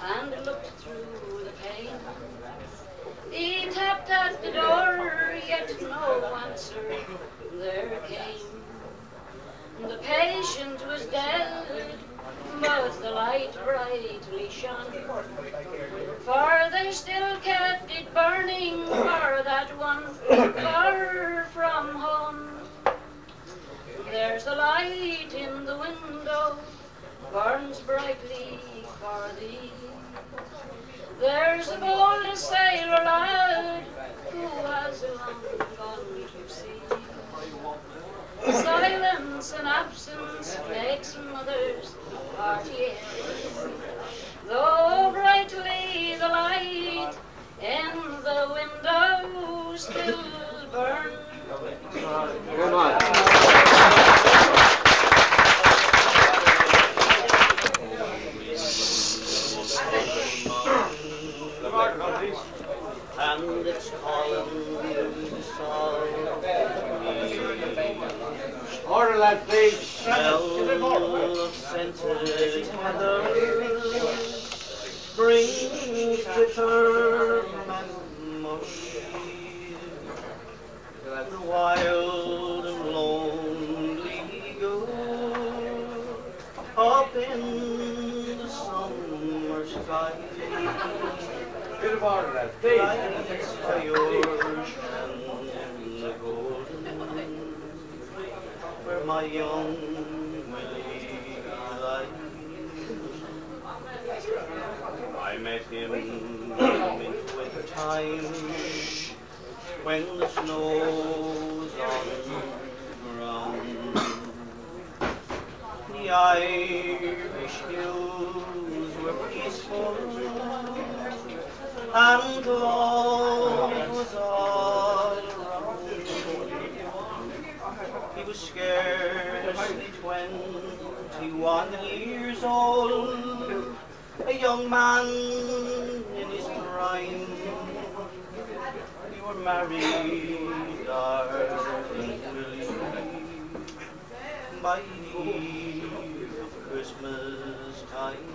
and looked through the pane. He tapped at the door, yet no answer there came. The patient was dead, but the light brightly shone, for they still kept it burning for that one far from home. There's a light in the window, burns brightly for thee. There's a bold sailor lad who has long gone to sea. Silence and absence makes mother's heart yearn, though brightly the light in the window still burns. Come on. And it's calling song to me. Order, lad, please. Smell of scented heather brings bitter memory. The wild and lonely go up in the summer sky. Bit of order, lad, please. By yours and the golden, where my young Willie lies. I met him in winter time, when the snow's on the ground. The Irish hills were peaceful, and love was all around. He was scarcely 21 years old, a young man in his prime. We were married, darling Willie, by the eve of Christmas time.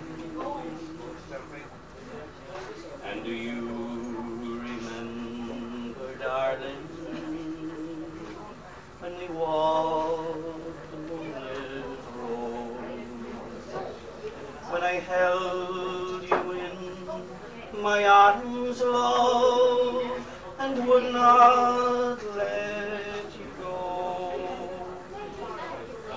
And do you remember, darling, when we walked the moonlit road, when I held you in my arms, love, and would not let you go?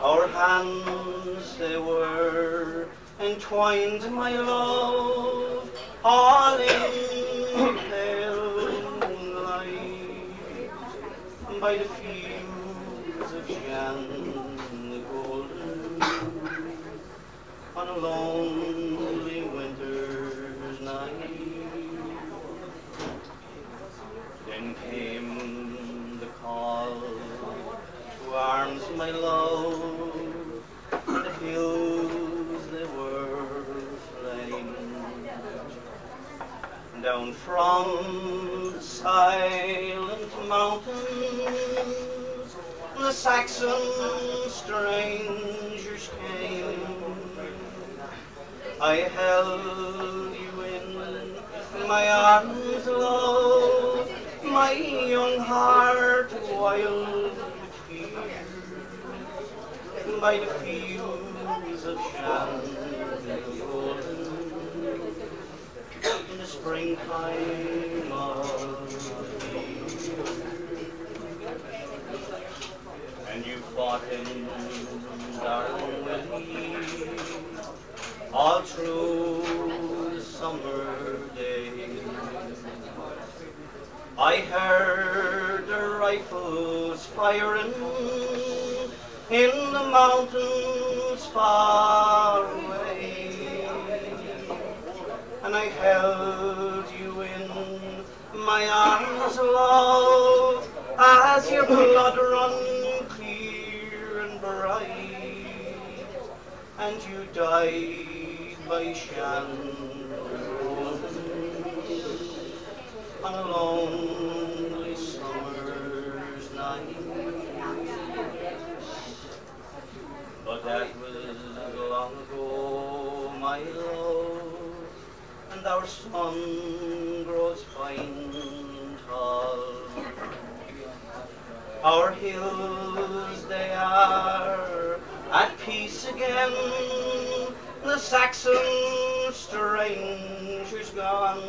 Our hands, they were entwined, my love, all in pale moonlight, by the fields of Shan the golden, on a lonely winter's night. Then came the call to arms, my love, and the hills, they were flame. Down from the silent mountains, the Saxon strangers came. I held you in my arms, love, my young heart wild with fear, by the fields of Shan golden, in the springtime of the year. And you fought in darling Willie all through the summer I heard the rifles firing in the mountains far away, and I held you in my arms, love, as your blood run clear and bright, and you died by shannon on a lonely summer's night. But that was long ago, my love, and our sun grows fine and tall. Our hills, they are at peace again, the Saxon strangers gone.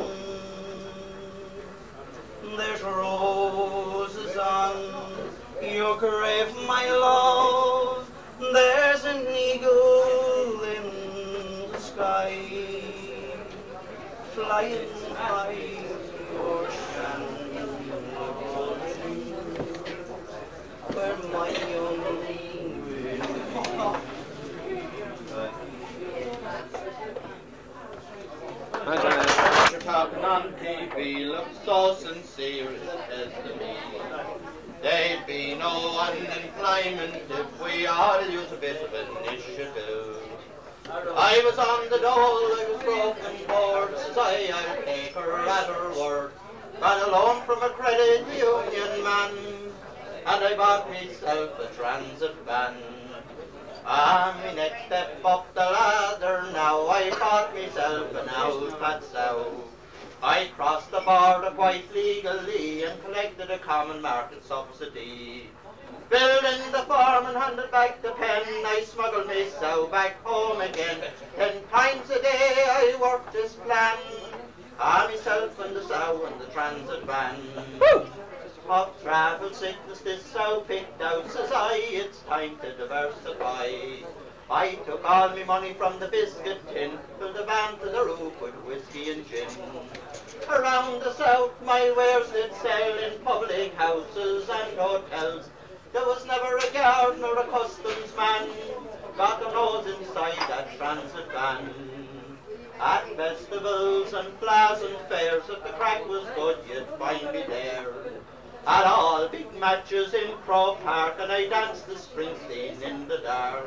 There's roses on your grave, my love, there's an eagle in the sky, flying high o'er Shannon, where my young You're talking on TV, look so sincere, it says to me. There'd be no one employment if we all use a bit of initiative. I was on the dole, I was broken board, says I'll take her at her word. Got a loan from a credit union man, and I bought myself a transit van. My next step up the ladder now, I bought myself an out Patsy. I crossed the border quite legally and collected a common market subsidy. Building the farm and handed back the pen, I smuggled my sow back home again. 10 times a day I worked this plan, myself and the sow and the transit van. Of travel sickness this sow picked out, says I, it's time to diversify. I took all my money from the biscuit tin, filled the van to the roof with whiskey and gin. Around the south my wares did sell in public houses and hotels. There was never a guard nor a customs man got a nose inside that transit van. At festivals and plazas and fairs, if the crack was good, you'd find me there. At all big matches in Crow Park, and I danced the Springsteen in the dark.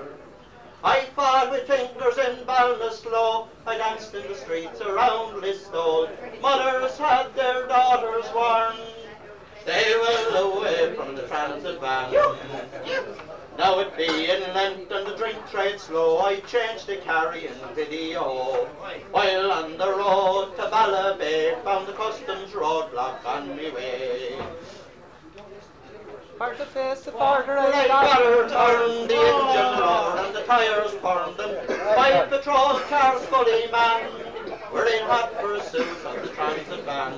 I fought with fingers in Butlerstown, I danced in the streets around Listowel. Mothers had their daughters warned, stay well away from the transit van. Now it being Lent and the drink trade slow, I changed to carrying video. While on the road to Ballymitty, found the customs roadblock on me way. Part the face, the border, Like water turned, the engine roared and the tires burned, and 5 patrol cars fully manned were in hot pursuit of the transit van.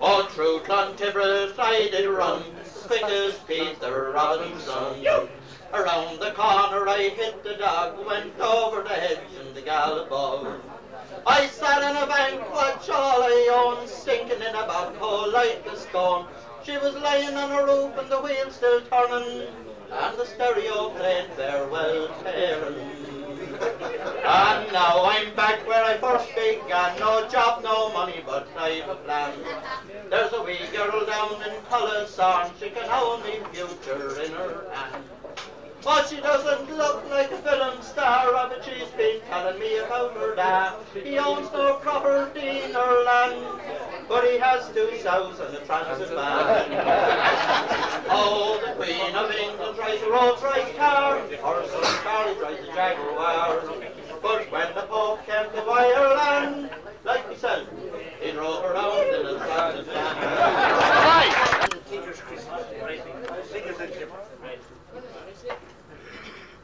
All through Clontibrett I did run, quick as Peter Robinson. Around the corner I hit the dog, went over the hedge and the gal above. I sat in a bank, watch all I own, sinking in a bog like a stone. She was lying on a roof and the wheel still turning, and the stereo playing Farewell Tearing. And now I'm back where I first began, no job, no money, but I've a plan. There's a wee girl down in Collisarn, she can hold me future in her hand. But she doesn't look like a film star, but she's been telling me about her dad. He owns no property in her land, but he has 2 sows and a transit van. Oh, the Queen of England drives a Rolls-Royce car, her son Charlie drives a Jaguar. But when the Pope came to Ireland, like myself, he drove around in a transit van. Right!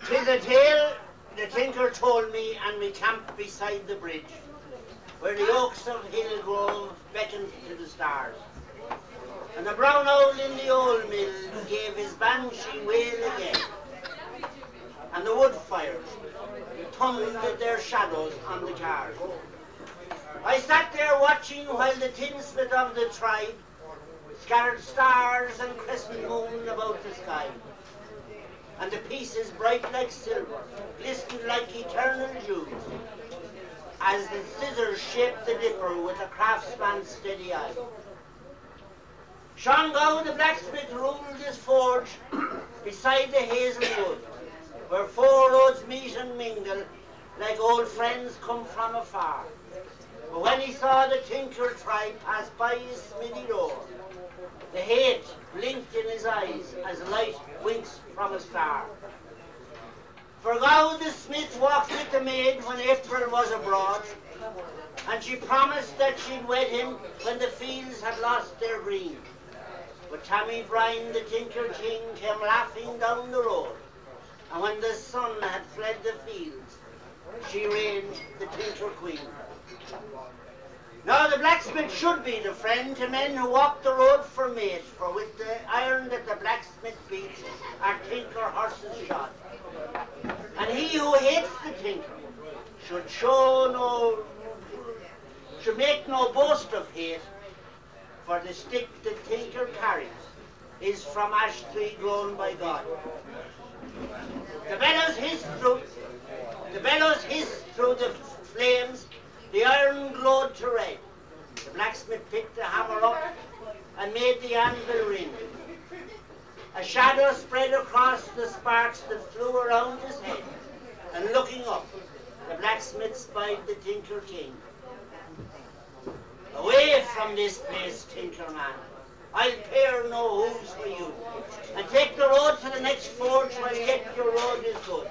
Tis a tale the tinker told me, and we camped beside the bridge, where the oaks of Hillgrove beckoned to the stars. And the brown owl in the old mill gave his banshee wail again, and the wood fires thundered their shadows on the cars. I sat there watching while the tinsmith of the tribe scattered stars and crescent moon about the sky, and the pieces bright like silver, glistened like eternal dews, as the scissors shaped the dipper with a craftsman's steady eye. Shango the blacksmith ruled his forge beside the hazel wood, where four roads meet and mingle like old friends come from afar. But when he saw the tinker tribe pass by his smithy door, the hate blinked in his eyes as light winks from a star. For Gow the smith walked with the maid when April was abroad, and she promised that she'd wed him when the fields had lost their green. But Tammy Browne, the tinker king, came laughing down the road, and when the sun had fled the fields, she reigned the tinker queen. Now the blacksmith should be the friend to men who walk the road for mate, for with the iron that the blacksmith beats, our tinker horses shod. And he who hates the tinker should make no boast of hate, for the stick the tinker carries is from ash tree grown by God. The bellows hiss through the flames, the iron glowed to red. The blacksmith picked the hammer up and made the anvil ring. A shadow spread across the sparks that flew around his head, and looking up, the blacksmith spied the tinker king. Away from this place, tinker man. I'll pare no hooves for you, and take the road to the next forge while yet your road is good.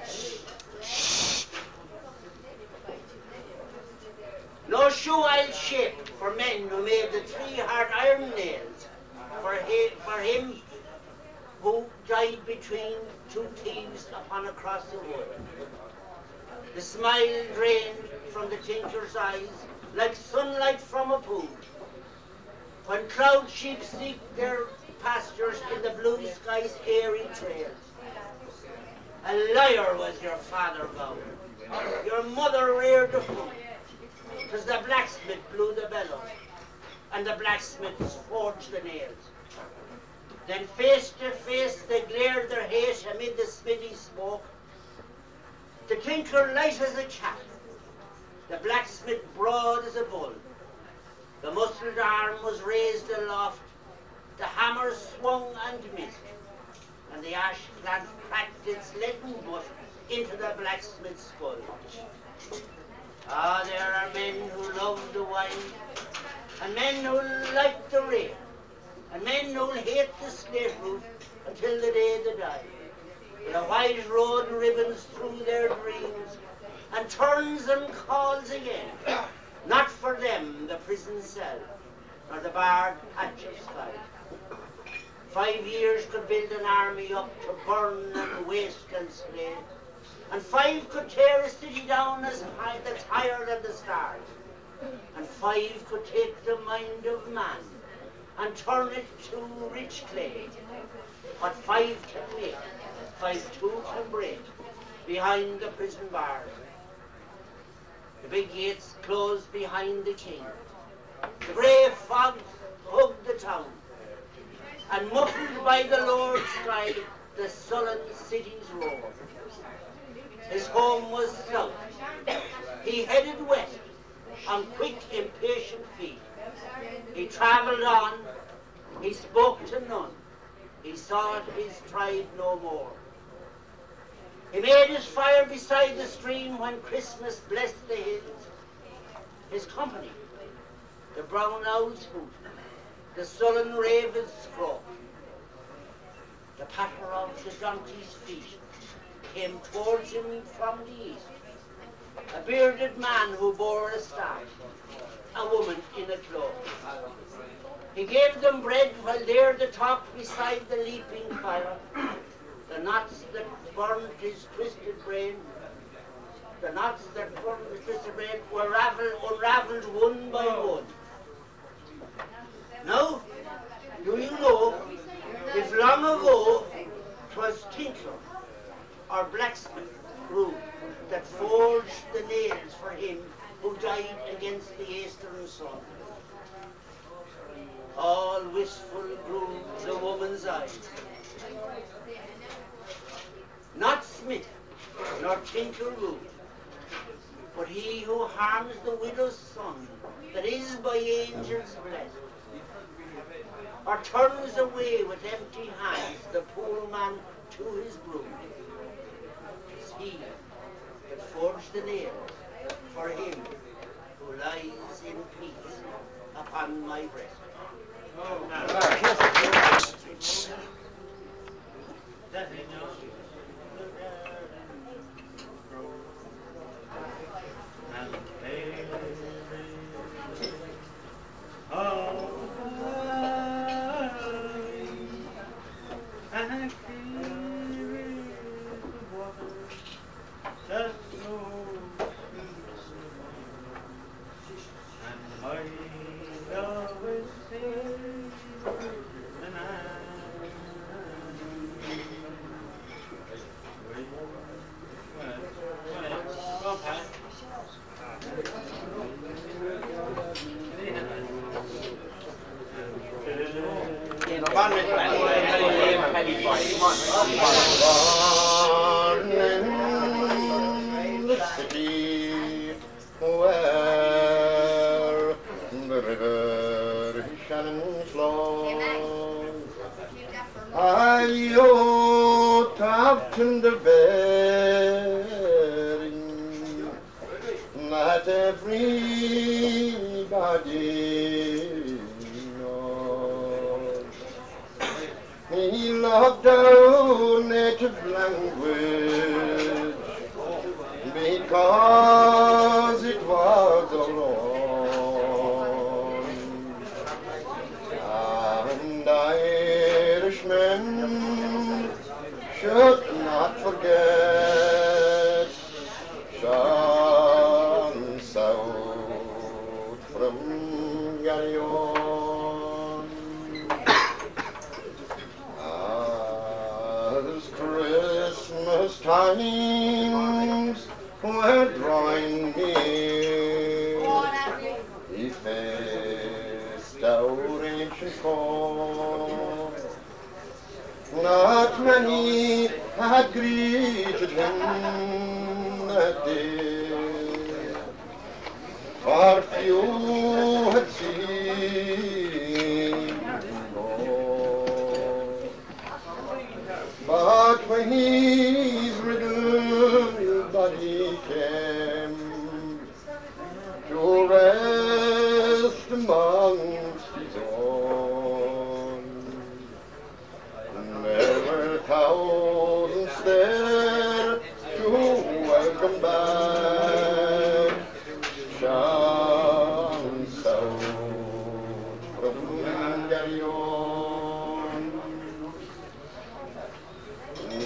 No shoe I'll shape for men who made the 3 hard iron nails for him who died between 2 thieves upon a cross of wood. The smile drained from the tinker's eyes like sunlight from a pool, when cloud sheep seek their pastures in the blue sky's airy trails. A liar was your father, Gow. Your mother reared the fool. 'Twas the blacksmith blew the bellows, and the blacksmiths forged the nails. Then face to face they glared their hate amid the smithy smoke. The tinker light as a cat, the blacksmith broad as a bull. The muscled arm was raised aloft, the hammer swung and missed, and the ash plant cracked its leaden butt into the blacksmith's skull. Ah, there are men who love the wine, and men who like the rain, and men who'll hate the slate roof until the day they die. But a white road ribbons through their dreams, and turns and calls again. Not for them the prison cell, nor the barred patch of sky. 5 years could build an army up to burn and waste and slay, and 5 could tear a city down as high, that's higher than the stars, and 5 could take the mind of man and turn it to rich clay. What 5 can make, 5 too can break behind the prison bars. The big gates closed behind the king. The grey fog hugged the town, and muffled by the Lord's sky, the sullen city's roar. His home was south. He headed west on quick, impatient feet. He travelled on. He spoke to none. He sought his tribe no more. He made his fire beside the stream when Christmas blessed the hills. His company, the brown owl's hoot, the sullen raven's croak, the patter of the donkey's feet came towards him from the east. A bearded man who bore a staff, a woman in a cloak. He gave them bread while there they talked beside the leaping fire. The knots that burned his twisted brain, were unravelled one by one. Now, do you know, if long ago 'twas tinker or blacksmith rule that forged the nails for him who died against the eastern sun? all wistful grew the woman's eye. Not Smith, nor Tinkeroo, but he who harms the widow's son, that is by angels blessed, or turns away with empty hands the poor man to his broom. 'Tis he that forged the nails for him who lies in peace upon my breast. In the city where the river Shannon flows, I ought often the bearing that everybody knows. He loved our native language because it was alone, and Irishmen should not forget Sean south from Garryon. Christmas times were drawing near, he faced our ancient home. Not many had greeted him that day, for few had seen him go. But when his riddle body came to rest amongst his own, there were thousands there to welcome back Sean south from Garryon.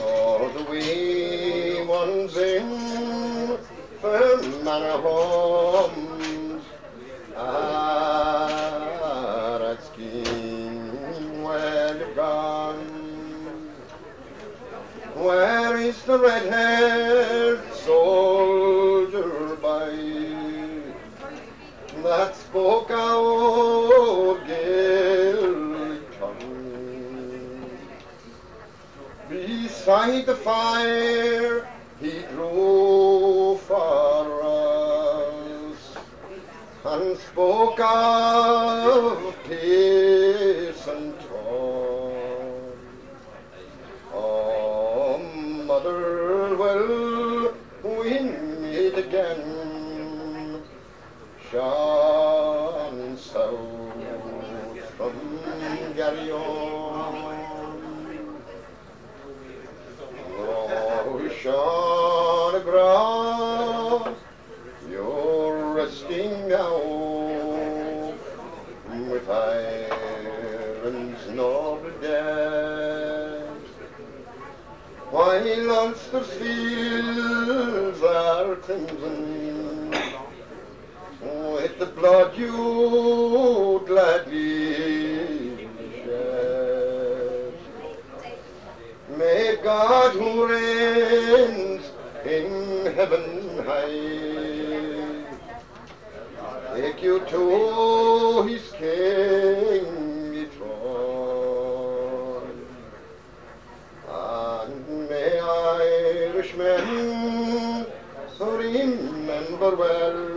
All the wee ones in firm manor homes are asking where you've gone. Where is the red-haired soldier by that spoke our Geal tongue? Beside the fire he drew for us and spoke of peace and tone. Oh, mother, will we meet again? Sean south from Garryon. Oh, Sean across, you're resting now with Ireland's noble dead, while Ulster's fields are crimson with the blood you gladly shed. May God who reigns in heaven high take you to his kingdom Englishmen, so remember well,